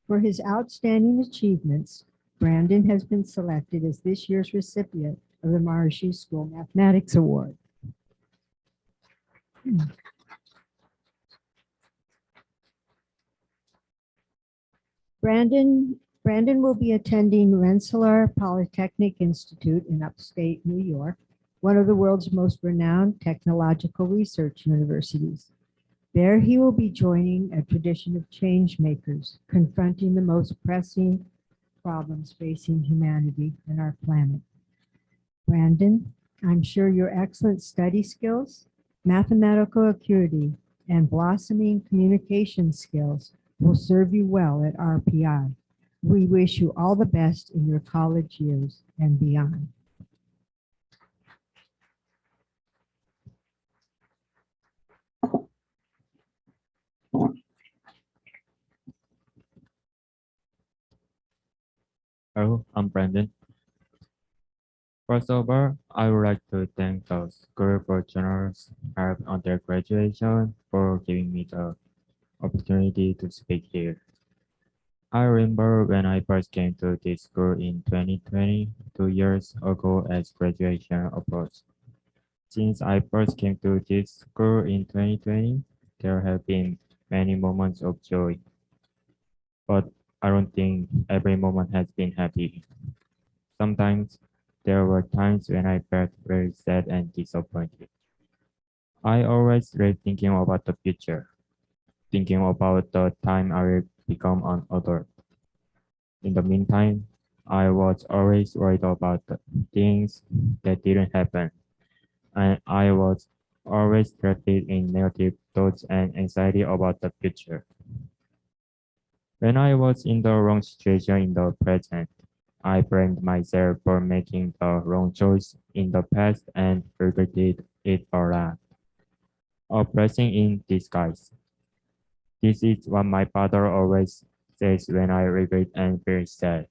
For his outstanding achievements, Brandon has been selected as this year's recipient of the Maharishi School Mathematics Award. Brandon will be attending Rensselaer Polytechnic Institute in upstate New York, one of the world's most renowned technological research universities. There he will be joining a tradition of change makers, confronting the most pressing problems facing humanity and our planet. Brandon, I'm sure your excellent study skills, mathematical acuity, and blossoming communication skills will serve you well at RPI. We wish you all the best in your college years and beyond. Hello, I'm Brandon. First of all, I would like to thank the school for generous help on their graduation for giving me the opportunity to speak here. I remember when I first came to this school in 2020, 2 years ago as graduation approached. Since I first came to this school in 2020, there have been many moments of joy, but I don't think every moment has been happy. Sometimes there were times when I felt very sad and disappointed. I always read thinking about the future, thinking about the time I will become an adult. In the meantime, I was always worried about the things that didn't happen, and I was always trapped in negative thoughts and anxiety about the future. When I was in the wrong situation in the present, I blamed myself for making the wrong choice in the past and regretted it a lot. A blessing in disguise. This is what my father always says when I regret and feel sad.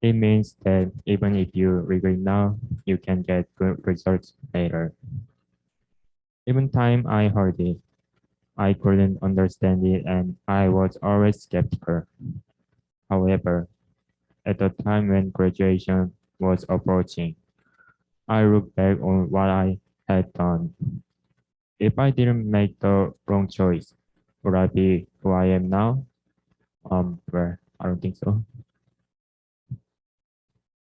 It means that even if you regret now, you can get good results later. Even time I heard it, I couldn't understand it and I was always skeptical. However, at the time when graduation was approaching, I look back on what I had done. If I didn't make the wrong choice, would I be who I am now? Well, I don't think so.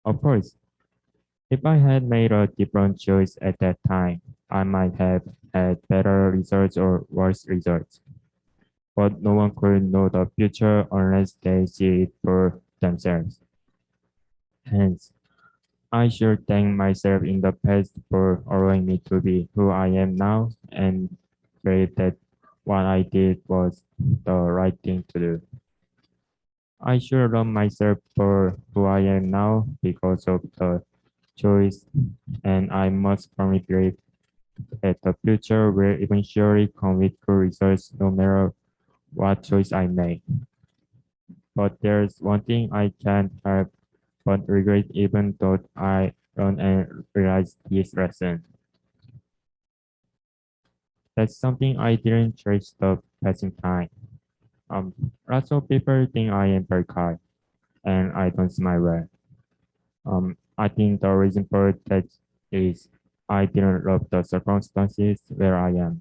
Of course, if I had made a different choice at that time, I might have had better results or worse results. But no one could know the future unless they see it for themselves. Hence, I should thank myself in the past for allowing me to be who I am now and believe that what I did was the right thing to do. I should love myself for who I am now because of the choice, and I must firmly believe that the future will eventually come with good results no matter what choice I make. But there's one thing I can't help but regret even though I learned and realized this lesson. That's something I didn't cherish the passing time. Lots of people think I am very kind and I don't smile well. I think the reason for that is I didn't love the circumstances where I am.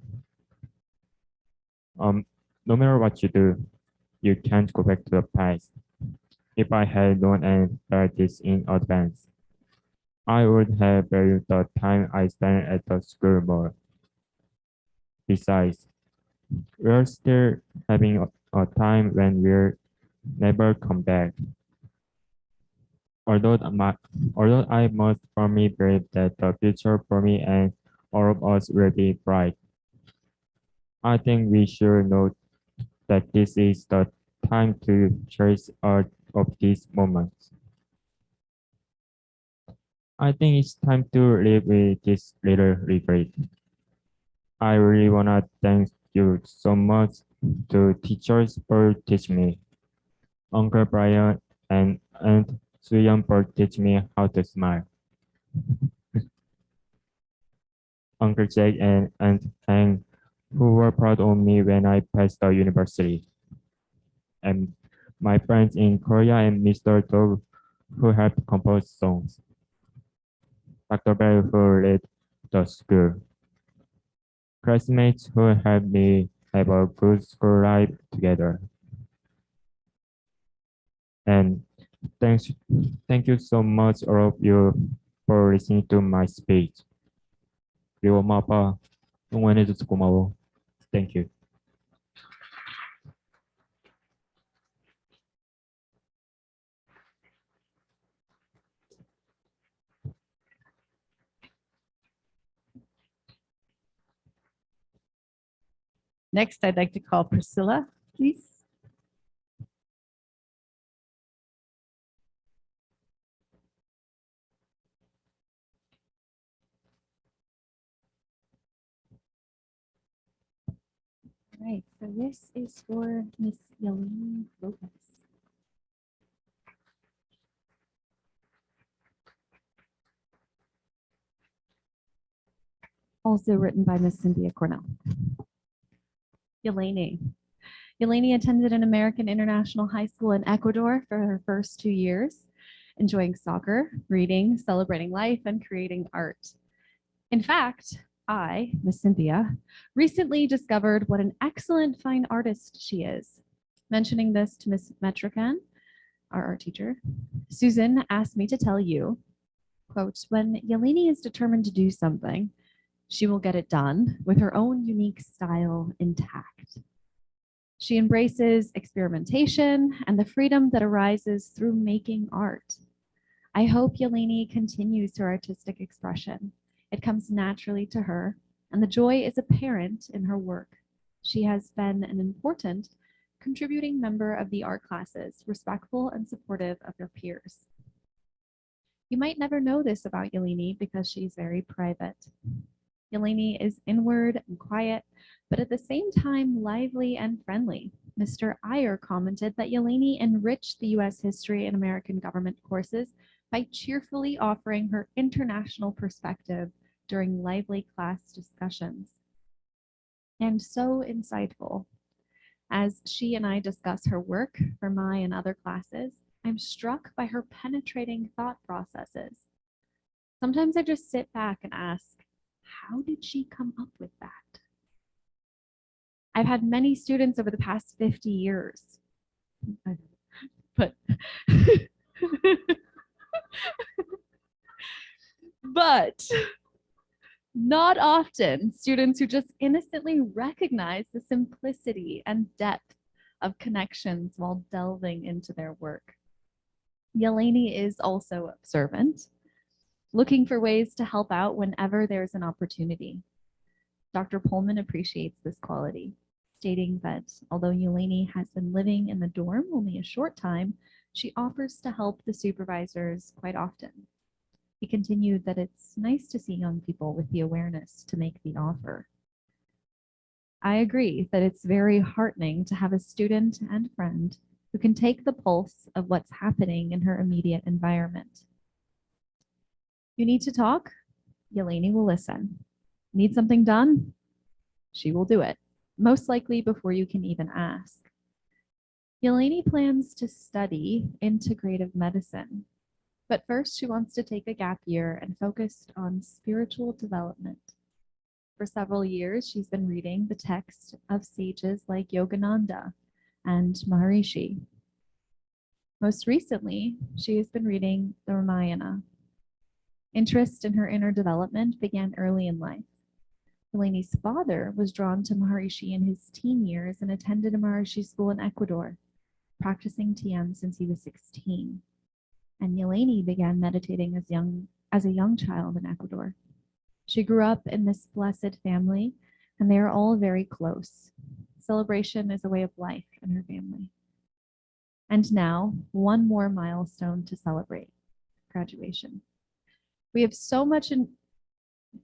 No matter what you do, you can't go back to the past. If I had known and felt this in advance, I would have valued the time I spent at the school more. Besides, we're still having a time when we'll never come back. Although, although I must firmly believe that the future for me and all of us will be bright, I think we should know that this is the time to cherish all of these moments. I think it's time to live with this little regret. I really wanna thank you so much to teachers for teaching me, Uncle Brian and Aunt Suyan for teaching me how to smile, Uncle Jack and Aunt Hang who were proud of me when I passed the university, and my friends in Korea and Mr. Dog who helped compose songs, Dr. Bell who led the school, classmates who helped me have a good school life together. And thank you so much all of you for listening to my speech. 그리고 엄마 아빠 응원해줘서 고마워. Thank you. Next, I'd like to call Priscilla, please. All right, so this is for Miss Yelene Lopez. Also written by Miss Cynthia Cornell. Yelene. Yelene attended an American International High School in Ecuador for her first 2 years, enjoying soccer, reading, celebrating life, and creating art. In fact, I, Miss Cynthia, recently discovered what an excellent fine artist she is. Mentioning this to Miss Metrican, our art teacher, Susan asked me to tell you, quote, when Yelene is determined to do something, she will get it done with her own unique style intact. She embraces experimentation and the freedom that arises through making art. I hope Yelene continues her artistic expression. It comes naturally to her, and the joy is apparent in her work. She has been an important contributing member of the art classes, respectful and supportive of her peers. You might never know this about Yelene because she's very private. Yelene is inward and quiet, but at the same time lively and friendly. Mr. Iyer commented that Yelene enriched the U.S. history and American government courses by cheerfully offering her international perspective during lively class discussions. And so insightful. As she and I discuss her work for my and other classes, I'm struck by her penetrating thought processes. Sometimes I just sit back and ask, how did she come up with that? I've had many students over the past 50 years, but but not often students who just innocently recognize the simplicity and depth of connections while delving into their work. Yelene is also observant, looking for ways to help out whenever there's an opportunity. Dr. Pullman appreciates this quality, stating that although Yelene has been living in the dorm only a short time, she offers to help the supervisors quite often. He continued that it's nice to see young people with the awareness to make the offer. I agree that it's very heartening to have a student and friend who can take the pulse of what's happening in her immediate environment. You need to talk? Yelene will listen. Need something done? She will do it, most likely before you can even ask. Yelene plans to study integrative medicine, but first she wants to take a gap year and focus on spiritual development. For several years, she's been reading the text of sages like Yogananda and Maharishi. Most recently, she has been reading the Ramayana. Interest in her inner development began early in life. Yelene's father was drawn to Maharishi in his teen years and attended a Maharishi school in Ecuador, practicing TM since he was 16. And Yelene began meditating as a young child in Ecuador. She grew up in this blessed family, and they are all very close. Celebration is a way of life in her family. And now, one more milestone to celebrate, graduation. We have so much in. I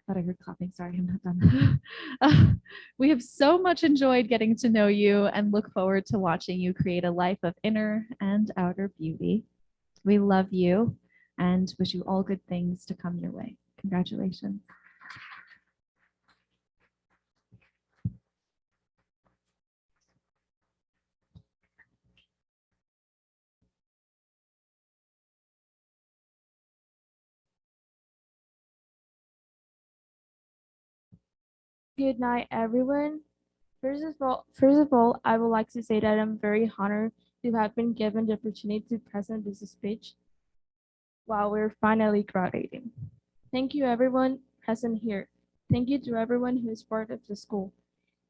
thought I heard clapping. Sorry, I'm not done. We have so much enjoyed getting to know you and look forward to watching you create a life of inner and outer beauty. We love you and wish you all good things to come your way. Congratulations. Good night, everyone. First of all, I would like to say that I'm very honored to have been given the opportunity to present this speech while we're finally graduating. Thank you, everyone present here. Thank you to everyone who is part of the school.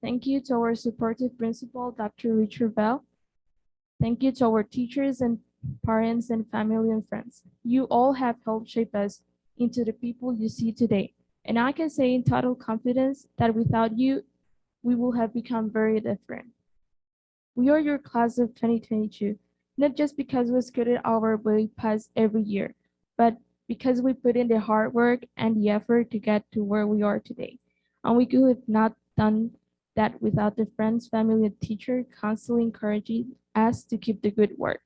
Thank you to our supportive principal, Dr. Richard Bell. Thank you to our teachers and parents and family and friends. You all have helped shape us into the people you see today. And I can say in total confidence that without you, we will have become very different. We are your class of 2022, not just because we scooted our way past every year, but because we put in the hard work and the effort to get to where we are today. And we could have not done that without the friends, family, and teacher constantly encouraging us to keep the good work.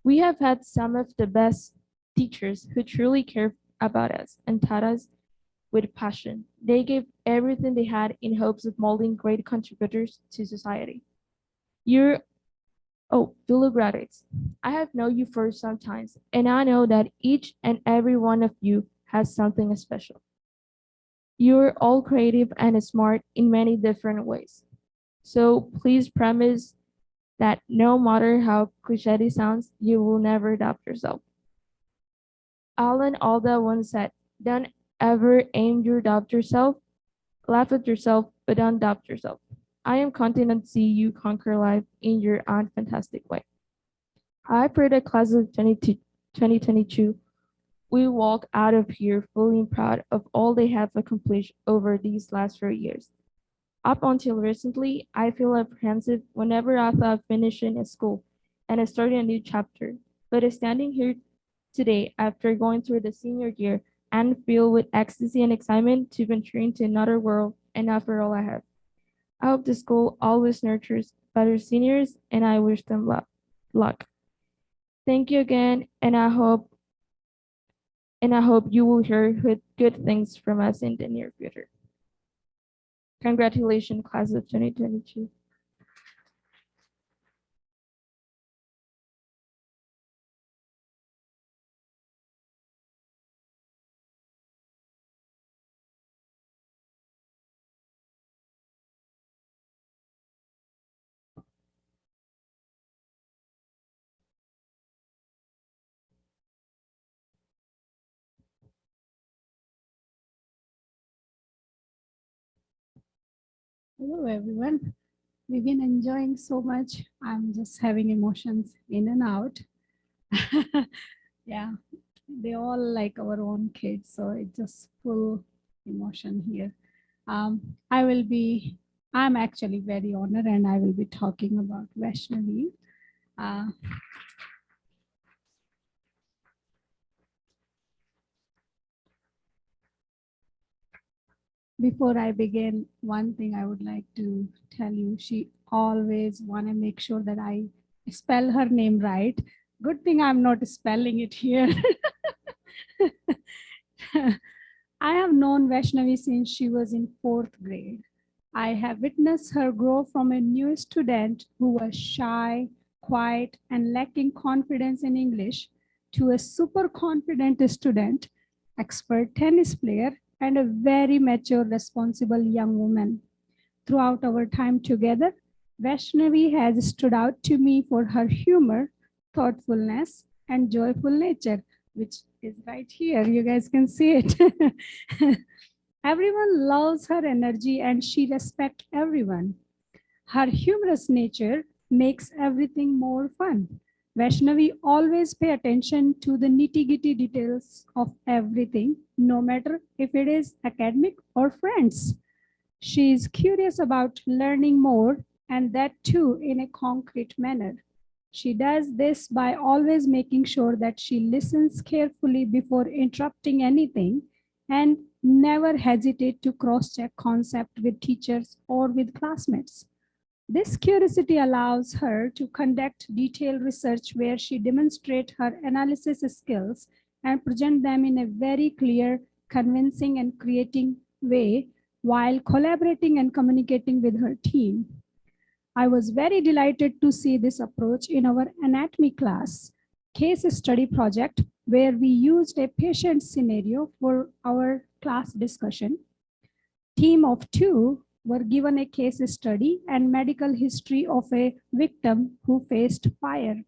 We have had some of the best teachers who truly care about us and taught us with passion. They gave everything they had in hopes of molding great contributors to society. Fellow graduates, I have known you for some time, and I know that each and every one of you has something special. You're all creative and smart in many different ways. So please promise that no matter how cliche it sounds, you will never doubt yourself. Alan Alda once said, don't ever aim your doubt yourself, laugh at yourself, but don't doubt yourself. I am confident to see you conquer life in your own fantastic way. I pray that class of 2022 we walk out of here feeling proud of all they have accomplished over these last 4 years. Up until recently, I feel apprehensive whenever I thought of finishing a school and starting a new chapter. But standing here today after going through the senior year and filled with ecstasy and excitement to venture into another world and offer all I have. I hope the school always nurtures better seniors and I wish them luck. Thank you again, and I hope you will hear good things from us in the near future. Congratulations, class of 2022. Hello, everyone. We've been enjoying so much. I'm just having emotions in and out. Yeah, they all like our own kids, so it's just full emotion here. I'm actually very honored and I will be talking about Vaishnavi. Before I begin, one thing I would like to tell you, she always want to make sure that I spell her name right. Good thing I'm not spelling it here. I have known Vaishnavi since she was in 4th grade. I have witnessed her grow from a new student who was shy, quiet, and lacking confidence in English to a super confident student, expert tennis player, and a very mature, responsible young woman. Throughout our time together, Vaishnavi has stood out to me for her humor, thoughtfulness, and joyful nature, which is right here. You guys can see it. Everyone loves her energy and she respects everyone. Her humorous nature makes everything more fun. Vaishnavi always pay attention to the nitty-gritty details of everything, no matter if it is academic or friends. She is curious about learning more, and that too in a concrete manner. She does this by always making sure that she listens carefully before interrupting anything and never hesitate to cross-check concept with teachers or with classmates. This curiosity allows her to conduct detailed research where she demonstrates her analysis skills and present them in a very clear, convincing, and creating way while collaborating and communicating with her team. I was very delighted to see this approach in our anatomy class case study project where we used a patient scenario for our class discussion. Team of 2 were given a case study and medical history of a victim who faced fire,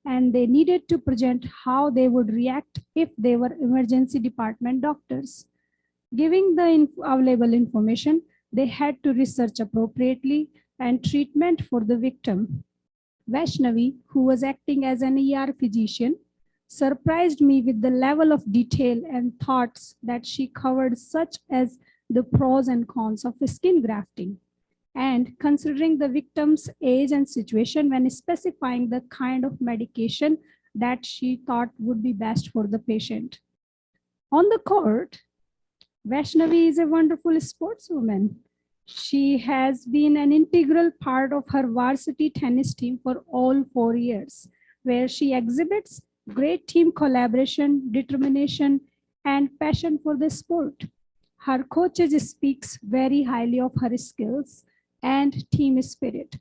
and they needed to present how they would react if they were emergency department doctors. Giving the available information, they had to research appropriately and treatment for the victim. Vaishnavi, who was acting as an ER physician, surprised me with the level of detail and thoughts that she covered, such as the pros and cons of skin grafting, and considering the victim's age and situation when specifying the kind of medication that she thought would be best for the patient. On the court, Vaishnavi is a wonderful sportswoman. She has been an integral part of her varsity tennis team for all 4 years, where she exhibits great team collaboration, determination, and passion for the sport. Her coaches speaks very highly of her skills and team spirit.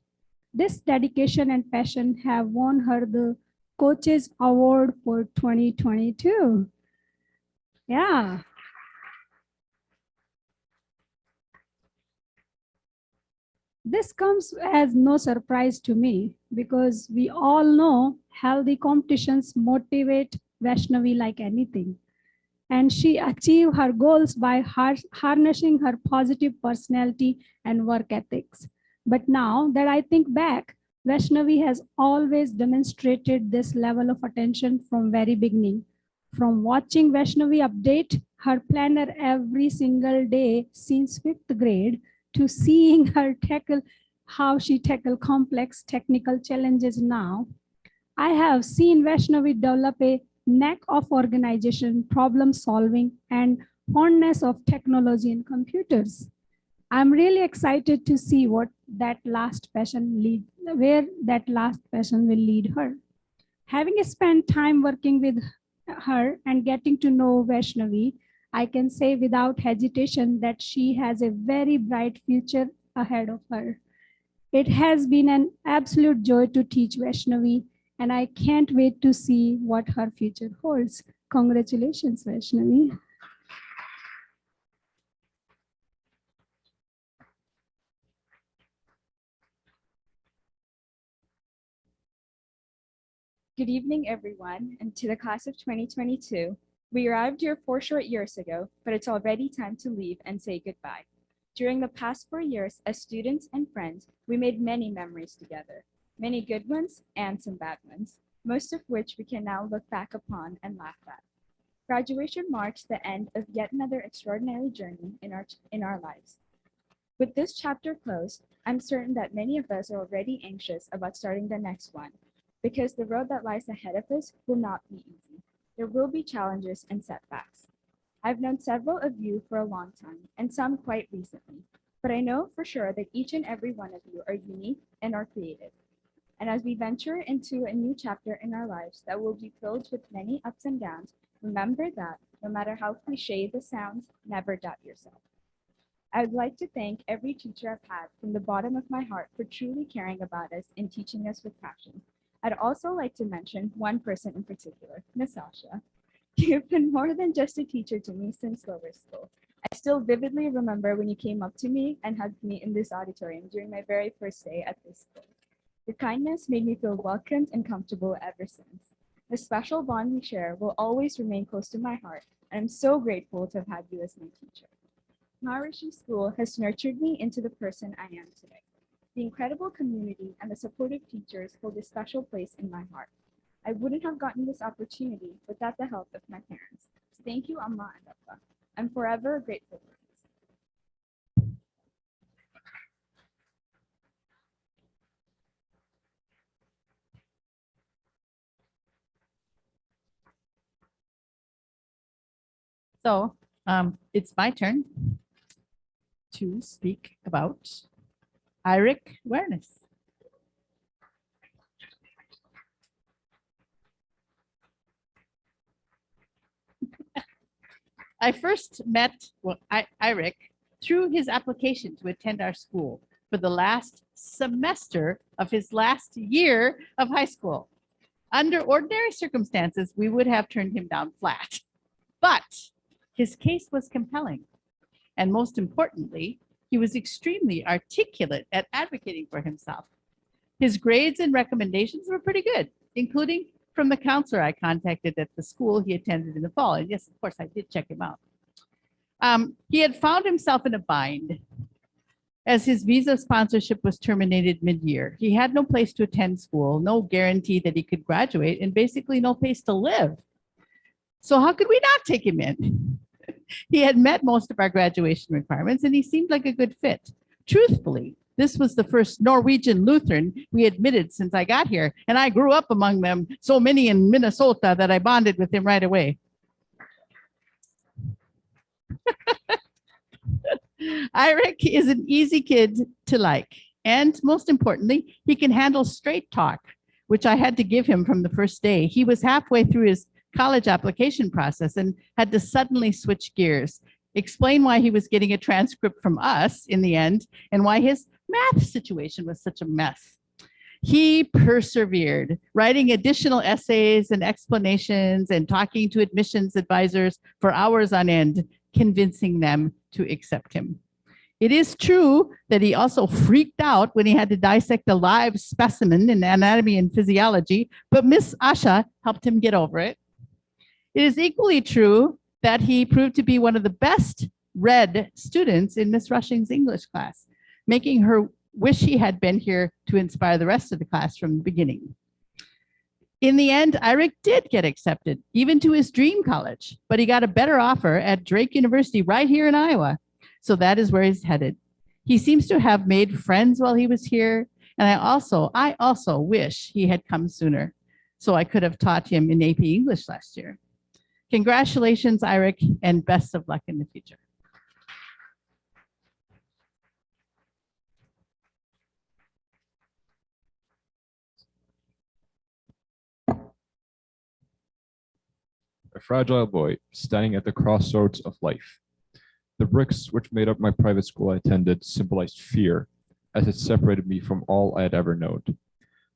This dedication and passion have won her the Coaches Award for 2022. Yeah. This comes as no surprise to me because we all know healthy competitions motivate Vaishnavi like anything. And she achieved her goals by harnessing her positive personality and work ethics. But now that I think back, Vaishnavi has always demonstrated this level of attention from very beginning. From watching Vaishnavi update her planner every single day since 5th grade to seeing her tackle how she tackle complex technical challenges now, I have seen Vaishnavi develop a knack of organization, problem solving, and fondness of technology and computers. I'm really excited to see where that last passion will lead her. Having spent time working with her and getting to know Vaishnavi, I can say without hesitation that she has a very bright future ahead of her. It has been an absolute joy to teach Vaishnavi, and I can't wait to see what her future holds. Congratulations, Vaishnavi. Good evening, everyone, and to the class of 2022. We arrived here 4 short years ago, but it's already time to leave and say goodbye. During the past 4 years, as students and friends, we made many memories together, many good ones and some bad ones, most of which we can now look back upon and laugh at. Graduation marks the end of yet another extraordinary journey in our lives. With this chapter closed, I'm certain that many of us are already anxious about starting the next one, because the road that lies ahead of us will not be easy. There will be challenges and setbacks. I've known several of you for a long time, and some quite recently, but I know for sure that each and every one of you are unique and are creative. And as we venture into a new chapter in our lives that will be filled with many ups and downs, remember that no matter how cliche this sounds, never doubt yourself. I would like to thank every teacher I've had from the bottom of my heart for truly caring about us and teaching us with passion. I'd also like to mention one person in particular, Miss Asha. You've been more than just a teacher to me since lower school. I still vividly remember when you came up to me and hugged me in this auditorium during my very first day at this school. Your kindness made me feel welcomed and comfortable ever since. The special bond we share will always remain close to my heart, and I'm so grateful to have had you as my teacher. Maharishi School has nurtured me into the person I am today. The incredible community and the supportive teachers hold a special place in my heart. I wouldn't have gotten this opportunity without the help of my parents. So thank you, Amma and Appa. I'm forever grateful for this. So it's my turn to speak about IRIC awareness. I first met IRIC through his application to attend our school for the last semester of his last year of high school. Under ordinary circumstances, we would have turned him down flat, but his case was compelling. And most importantly, he was extremely articulate at advocating for himself. His grades and recommendations were pretty good, including from the counselor I contacted at the school he attended in the fall. And yes, of course, I did check him out. He had found himself in a bind as his visa sponsorship was terminated mid-year. He had no place to attend school, no guarantee that he could graduate, and basically no place to live. So how could we not take him in? He had met most of our graduation requirements, and he seemed like a good fit. Truthfully, this was the first Norwegian Lutheran we admitted since I got here, and I grew up among them, so many in Minnesota, that I bonded with him right away. IRIC is an easy kid to like, and most importantly, he can handle straight talk, which I had to give him from the first day. He was halfway through his college application process and had to suddenly switch gears, explain why he was getting a transcript from us in the end, and why his math situation was such a mess. He persevered, writing additional essays and explanations and talking to admissions advisors for hours on end, convincing them to accept him. It is true that he also freaked out when he had to dissect a live specimen in anatomy and physiology, but Miss Asha helped him get over it. It is equally true that he proved to be one of the best read students in Miss Rushing's English class, making her wish he had been here to inspire the rest of the class from the beginning. In the end, IRIC did get accepted, even to his dream college, but he got a better offer at Drake University right here in Iowa. So that is where he's headed. He seems to have made friends while he was here, and I also wish he had come sooner, so I could have taught him in AP English last year. Congratulations, IRIC, and best of luck in the future. A fragile boy standing at the crossroads of life. The bricks which made up my private school I attended symbolized fear, as it separated me from all I had ever known.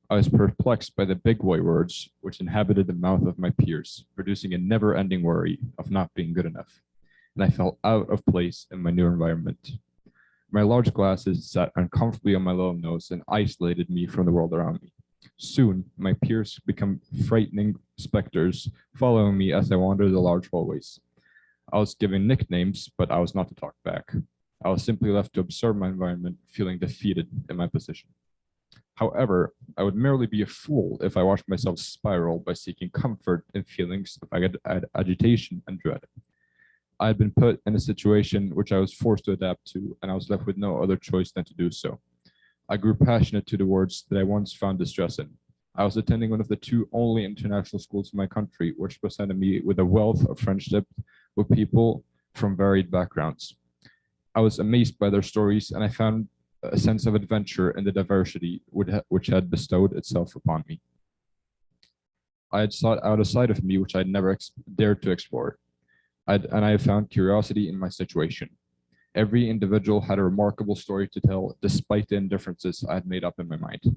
I was perplexed by the big boy words which inhabited the mouth of my peers, producing a never-ending worry of not being good enough, and I felt out of place in my new environment. My large glasses sat uncomfortably on my low nose and isolated me from the world around me. Soon, my peers become frightening specters, following me as I wandered the large hallways. I was given nicknames, but I was not to talk back. I was simply left to observe my environment, feeling defeated in my position. However, I would merely be a fool if I watched myself spiral by seeking comfort in feelings of agitation and dread. I had been put in a situation which I was forced to adapt to, and I was left with no other choice than to do so. I grew passionate to the words that I once found distressing. I was attending one of the two only international schools in my country, which presented me with a wealth of friendship with people from varied backgrounds. I was amazed by their stories, and I found a sense of adventure in the diversity which had bestowed itself upon me. I had sought out a side of me which I had never dared to explore, and I had found curiosity in my situation. Every individual had a remarkable story to tell, despite the indifferences I had made up in my mind.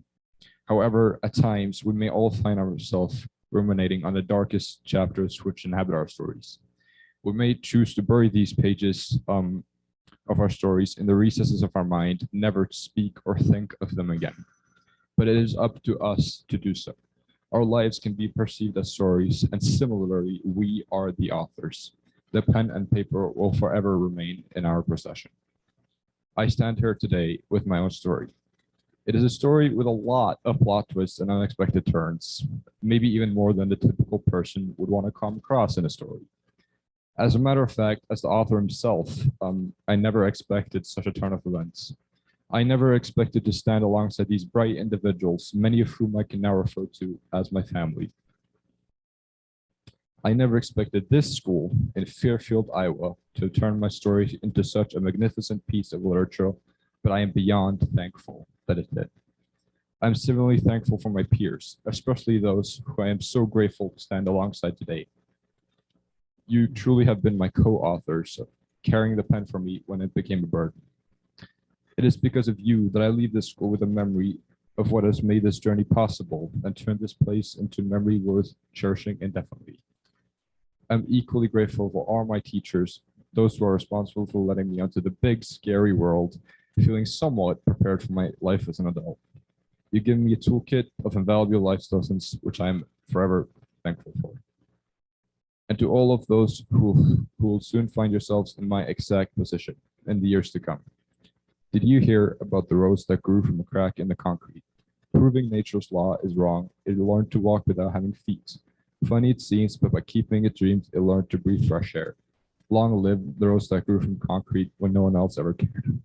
However, at times, we may all find ourselves ruminating on the darkest chapters which inhabit our stories. We may choose to bury these pages of our stories in the recesses of our mind, never to speak or think of them again. But it is up to us to do so. Our lives can be perceived as stories, and similarly, we are the authors. The pen and paper will forever remain in our possession. I stand here today with my own story. It is a story with a lot of plot twists and unexpected turns, maybe even more than the typical person would want to come across in a story. As a matter of fact, as the author himself, I never expected such a turn of events. I never expected to stand alongside these bright individuals, many of whom I can now refer to as my family. I never expected this school in Fairfield, Iowa, to turn my story into such a magnificent piece of literature, but I am beyond thankful that it did. I'm similarly thankful for my peers, especially those who I am so grateful to stand alongside today. You truly have been my co-authors, carrying the pen for me when it became a burden. It is because of you that I leave this school with a memory of what has made this journey possible and turned this place into a memory worth cherishing indefinitely. I'm equally grateful for all my teachers, those who are responsible for letting me onto the big, scary world, feeling somewhat prepared for my life as an adult. You give me a toolkit of invaluable life lessons, which I am forever thankful for. And to all of those who will soon find yourselves in my exact position in the years to come. Did you hear about the rose that grew from a crack in the concrete? Proving nature's law is wrong, it learned to walk without having feet. Funny it seems, but by keeping it dreams, it learned to breathe fresh air. Long live the rose that grew from concrete when no one else ever cared.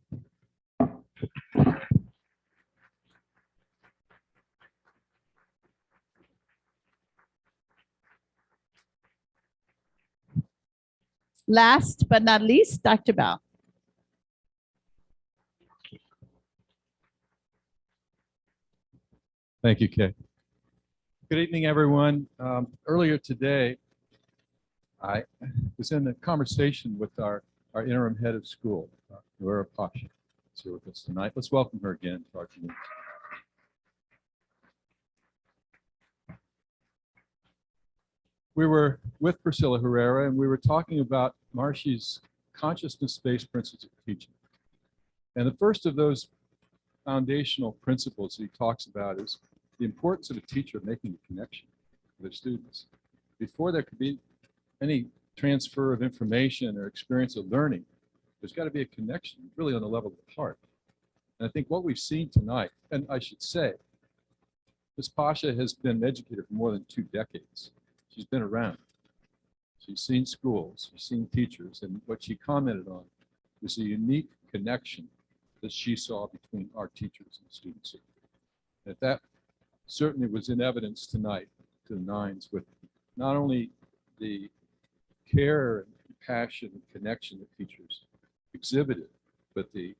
Last but not least, Dr. Bell. Thank you, Kay. Good evening, everyone. Earlier today, I was in a conversation with our interim head of school, Laura Pasha. She's here with us tonight. Let's welcome her again to our community. We were with Priscilla Herrera, and we were talking about Maharishi's consciousness-based principles of teaching. And the first of those foundational principles he talks about is the importance of a teacher making a connection with their students. Before there could be any transfer of information or experience of learning, there's got to be a connection really on the level of the heart. And I think what we've seen tonight, and I should say, Ms. Pasha has been an educator for more than 2 decades. She's been around. She's seen schools, she's seen teachers, and what she commented on was a unique connection that she saw between our teachers and students. And that certainly was in evidence tonight to the nines with not only the care and passion and connection that teachers exhibited, but the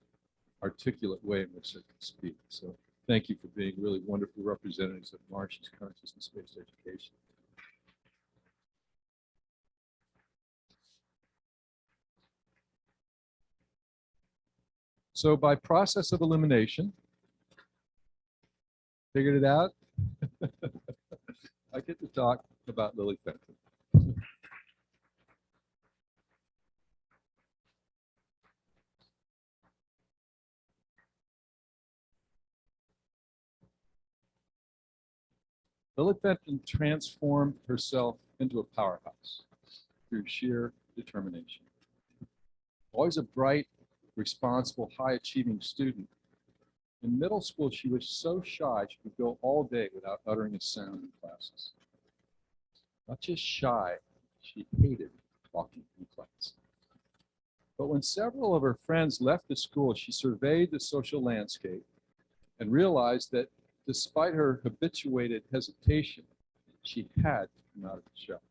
articulate way in which they could speak. So thank you for being really wonderful representatives of Maharishi's consciousness-based education. So by process of elimination, figured it out. I get to talk about Lily Fenton. Lily Fenton transformed herself into a powerhouse through sheer determination. Always a bright, responsible, high-achieving student. In middle school, she was so shy she could go all day without uttering a sound in classes. Not just shy, she hated talking in class. But when several of her friends left the school, she surveyed the social landscape and realized that despite her habituated hesitation, she had to come out of the shell.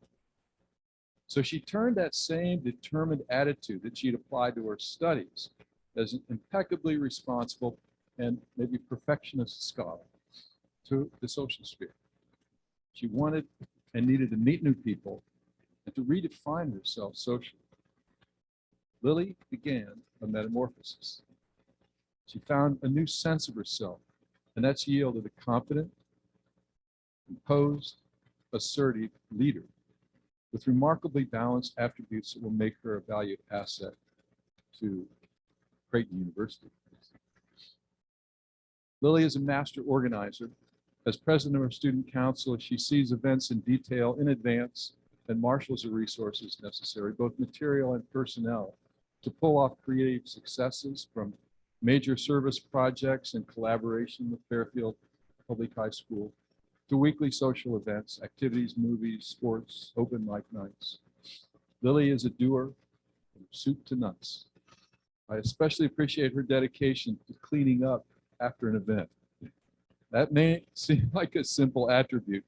So she turned that same determined attitude that she'd applied to her studies as an impeccably responsible and maybe perfectionist scholar to the social sphere. She wanted and needed to meet new people and to redefine herself socially. Lily began a metamorphosis. She found a new sense of herself, and that's yielded a confident, composed, assertive leader with remarkably balanced attributes that will make her a valued asset to Creighton University. Lily is a master organizer. As president of her student council, she sees events in detail in advance and marshals the resources necessary, both material and personnel, to pull off creative successes from major service projects in collaboration with Fairfield Public High School to weekly social events, activities, movies, sports, open mic nights. Lily is a doer from soup to nuts. I especially appreciate her dedication to cleaning up after an event. That may seem like a simple attribute,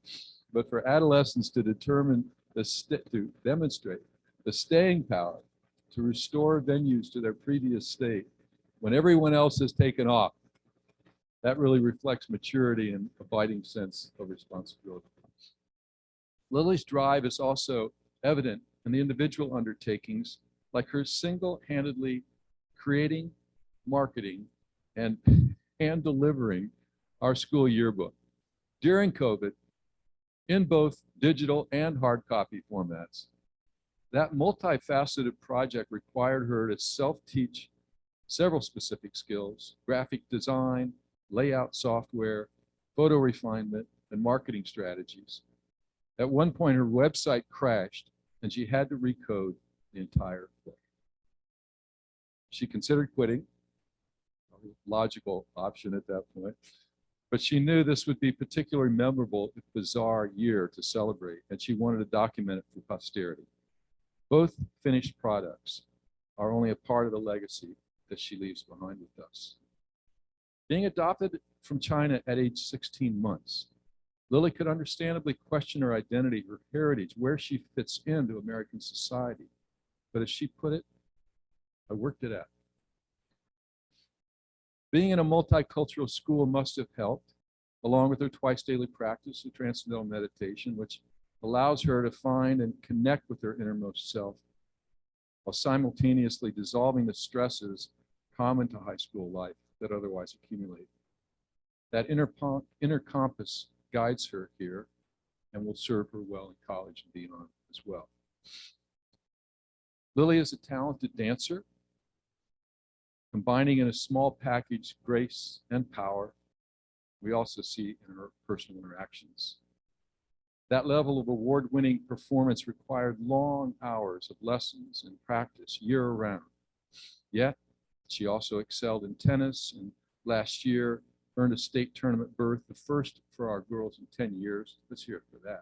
but for adolescents to determine to demonstrate the staying power to restore venues to their previous state when everyone else has taken off. That really reflects maturity and abiding sense of responsibility. Lily's drive is also evident in the individual undertakings like her single-handedly creating, marketing, and delivering our school yearbook during COVID in both digital and hard copy formats. That multifaceted project required her to self-teach several specific skills: graphic design, layout software, photo refinement, and marketing strategies. At one point, her website crashed and she had to recode the entire thing. She considered quitting, a logical option at that point, but she knew this would be particularly memorable, if bizarre year to celebrate, and she wanted to document it for posterity. Both finished products are only a part of the legacy that she leaves behind with us. Being adopted from China at age 16 months, Lily could understandably question her identity, her heritage, where she fits into American society. But as she put it, I worked it out. Being in a multicultural school must have helped, along with her twice daily practice of transcendental meditation, which allows her to find and connect with her innermost self, while simultaneously dissolving the stresses common to high school life that otherwise accumulate. That inner compass guides her here and will serve her well in college and beyond as well. Lily is a talented dancer, combining in a small package grace and power. We also see in her personal interactions. That level of award-winning performance required long hours of lessons and practice year-round. Yet, she also excelled in tennis, and last year earned a state tournament berth, the first for our girls in 10 years. Let's hear it for that.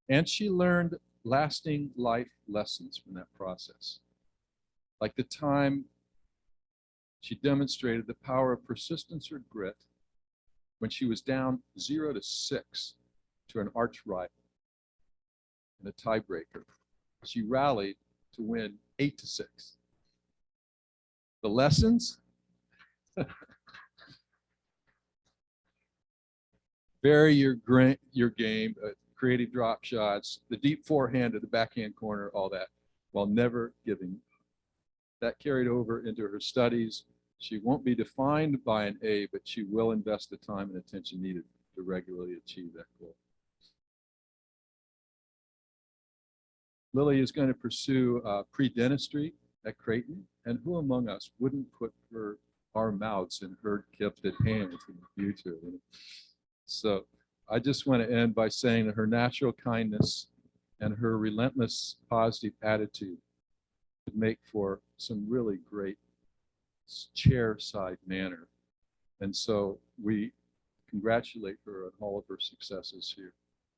And she learned lasting life lessons from that process. Like the time she demonstrated the power of persistence or grit when she was down 0-6 to an arch rival in a tiebreaker. She rallied to win 8-6. The lessons? Vary your game, creative drop shots, the deep forehand to the backhand corner, all that, while never giving up. That carried over into her studies. She won't be defined by an A, but she will invest the time and attention needed to regularly achieve that goal. Lily is going to pursue pre-dentistry at Creighton, and who among us wouldn't put our mouths in her gifted hands in the future? So I just want to end by saying that her natural kindness and her relentless positive attitude would make for some really great chair-side manner. And so we congratulate her on all of her successes here.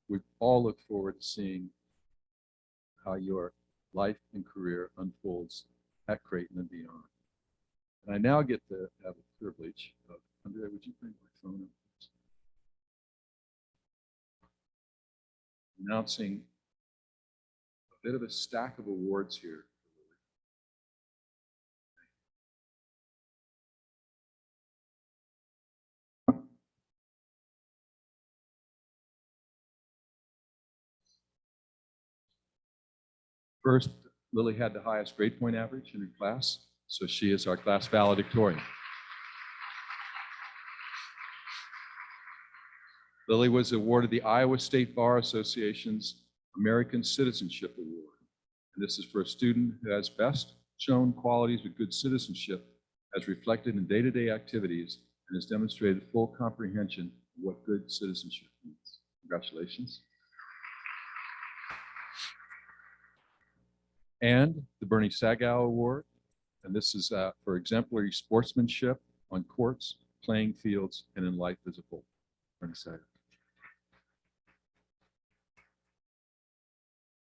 We all look forward to seeing how your life and career unfolds at Creighton and beyond. And I now get to have the privilege of, Andrea, would you bring my phone up? Announcing a bit of a stack of awards here. First, Lily had the highest grade point average in her class, so she is our class valedictorian. Lily was awarded the Iowa State Bar Association's American Citizenship Award. And this is for a student who has best shown qualities of good citizenship as reflected in day-to-day activities and has demonstrated full comprehension of what good citizenship means. Congratulations. And the Bernie Sagow Award, and this is for exemplary sportsmanship on courts, playing fields, and in life as a whole. Bernie Sagow.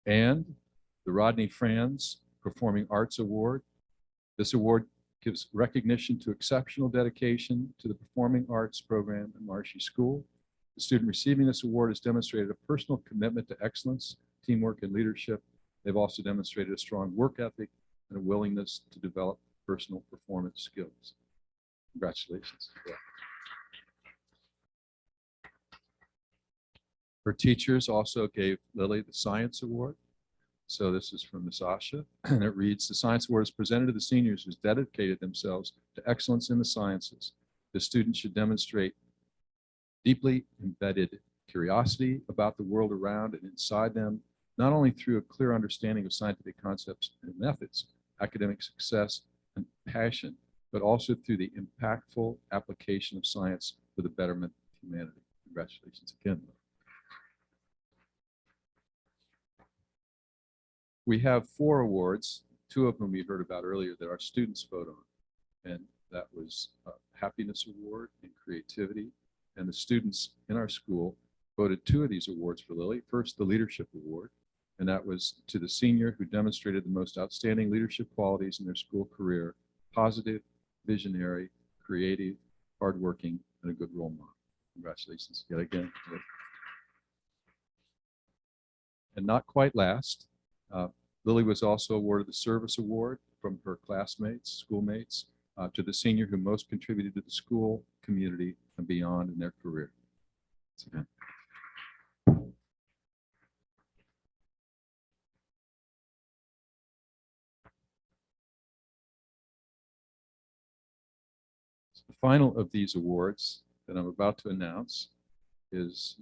And the Rodney Franz Performing Arts Award. This award gives recognition to exceptional dedication to the performing arts program at Maharishi School. The student receiving this award has demonstrated a personal commitment to excellence, teamwork, and leadership. They've also demonstrated a strong work ethic and a willingness to develop personal performance skills. Congratulations. Her teachers also gave Lily the Science Award. So this is from Ms. Asha, and it reads, the Science Award is presented to the seniors who's dedicated themselves to excellence in the sciences. The students should demonstrate deeply embedded curiosity about the world around and inside them, not only through a clear understanding of scientific concepts and methods, academic success, and passion, but also through the impactful application of science for the betterment of humanity. Congratulations again. We have 4 awards, 2 of them we heard about earlier that our students vote on. And that was a Happiness Award and Creativity. And the students in our school voted 2 of these awards for Lily. First, the Leadership Award, and that was to the senior who demonstrated the most outstanding leadership qualities in their school career: positive, visionary, creative, hardworking, and a good role model. Congratulations yet again. And not quite last, Lily was also awarded the Service Award from her classmates, schoolmates, to the senior who most contributed to the school, community, and beyond in their career. The final of these awards that I'm about to announce is,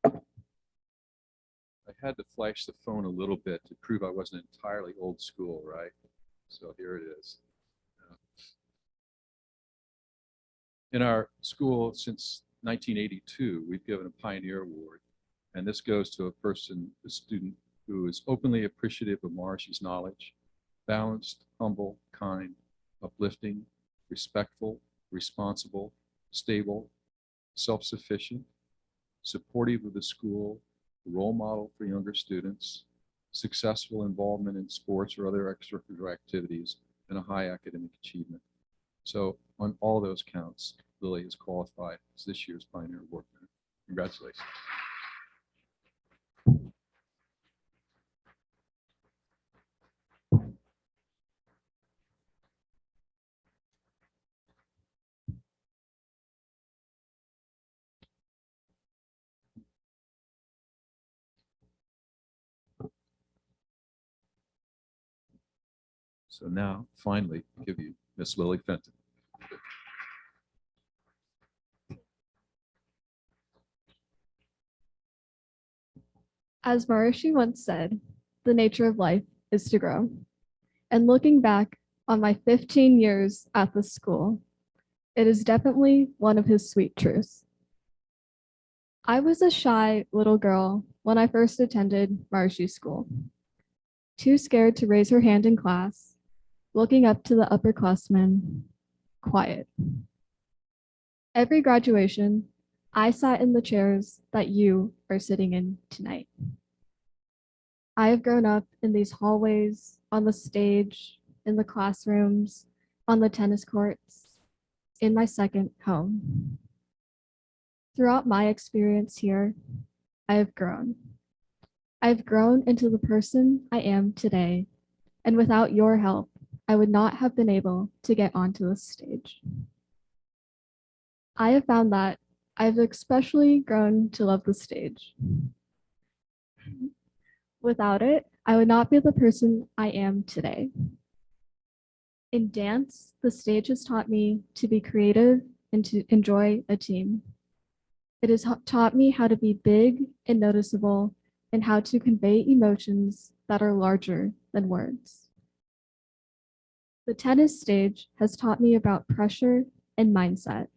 I had to flash the phone a little bit to prove I wasn't entirely old school, right? So here it is. In our school since 1982, we've given a Pioneer Award, and this goes to a person, a student, who is openly appreciative of Maharishi's knowledge, balanced, humble, kind, uplifting, respectful, responsible, stable, self-sufficient, supportive of the school, role model for younger students, successful involvement in sports or other extracurricular activities, and a high academic achievement. So on all those counts, Lily is qualified as this year's Pioneer Award winner. Congratulations. So now, finally, I'll give you Miss Lily Fenton. As Maharishi once said, the nature of life is to grow. And looking back on my 15 years at the school, it is definitely one of his sweet truths. I was a shy little girl when I first attended Maharishi School, too scared to raise her hand in class, looking up to the upperclassmen, quiet. Every graduation, I sat in the chairs that you are sitting in tonight. I have grown up in these hallways, on the stage, in the classrooms, on the tennis courts, in my second home. Throughout my experience here, I have grown. I've grown into the person I am today, and without your help, I would not have been able to get onto this stage. I have found that I've especially grown to love the stage. Without it, I would not be the person I am today. In dance, the stage has taught me to be creative and to enjoy a team. It has taught me how to be big and noticeable and how to convey emotions that are larger than words. The tennis stage has taught me about pressure and mindset.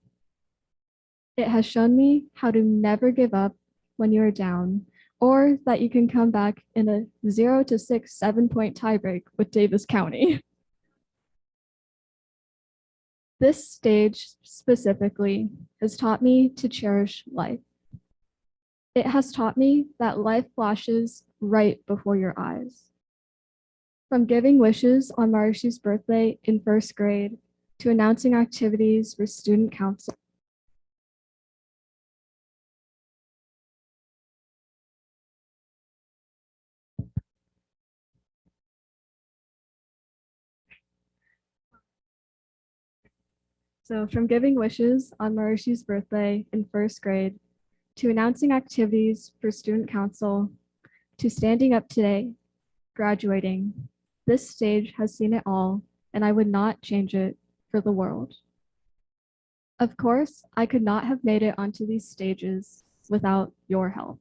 It has shown me how to never give up when you are down, or that you can come back in a 0 to 6, 7-point tiebreak with Davis County. This stage specifically has taught me to cherish life. It has taught me that life flashes right before your eyes. From giving wishes on Maharishi's birthday in 1st grade to announcing activities for student council, so from giving wishes on Maharishi's birthday in first grade, to announcing activities for student council, to standing up today, graduating, this stage has seen it all, and I would not change it for the world. Of course, I could not have made it onto these stages without your help.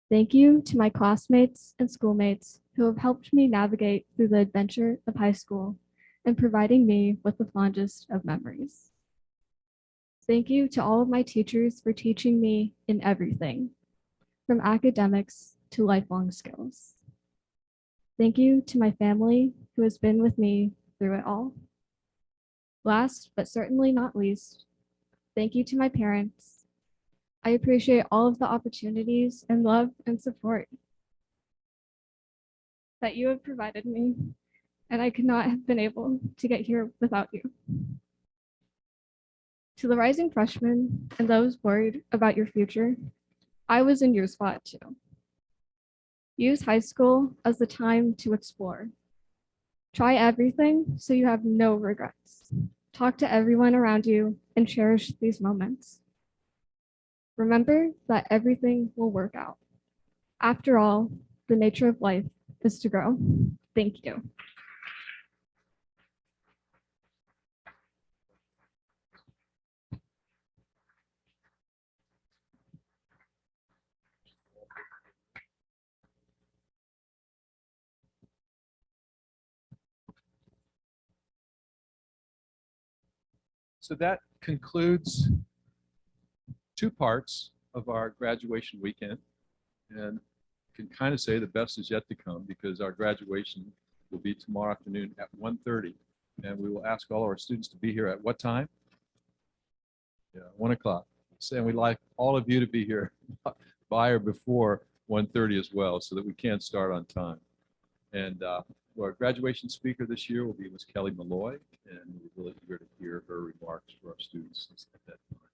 Thank you to my classmates and schoolmates who have helped me navigate through the adventure of high school and providing me with the fondest of memories. Thank you to all of my teachers for teaching me in everything, from academics to lifelong skills. Thank you to my family who has been with me through it all. Last, but certainly not least, thank you to my parents. I appreciate all of the opportunities and love and support that you have provided me, and I could not have been able to get here without you. To the rising freshmen and those worried about your future, I was in your spot too. Use high school as the time to explore. Try everything so you have no regrets. Talk to everyone around you and cherish these moments. Remember that everything will work out. After all, the nature of life is to grow. Thank you. So that concludes two parts of our graduation weekend. And can kind of say the best is yet to come because our graduation will be tomorrow afternoon at 1:30. And we will ask all our students to be here at what time? Yeah, 1 o'clock. And we'd like all of you to be here by or before 1:30 as well so that we can start on time. And our graduation speaker this year will be Ms. Kelly Malloy, and we're really eager to hear her remarks for our students at that time.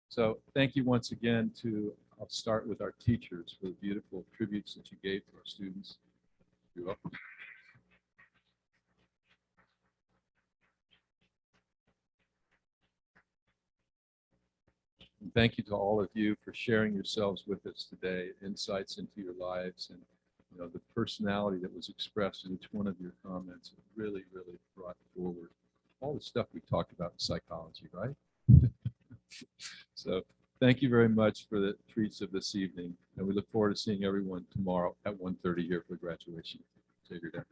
So thank you once again I'll start with our teachers for the beautiful tributes that you gave to our students. You're welcome. And thank you to all of you for sharing yourselves with us today, insights into your lives and the personality that was expressed in each one of your comments really, really brought forward all the stuff we talked about in psychology, right? So thank you very much for the treats of this evening. And we look forward to seeing everyone tomorrow at 1:30 here for graduation. Take your day.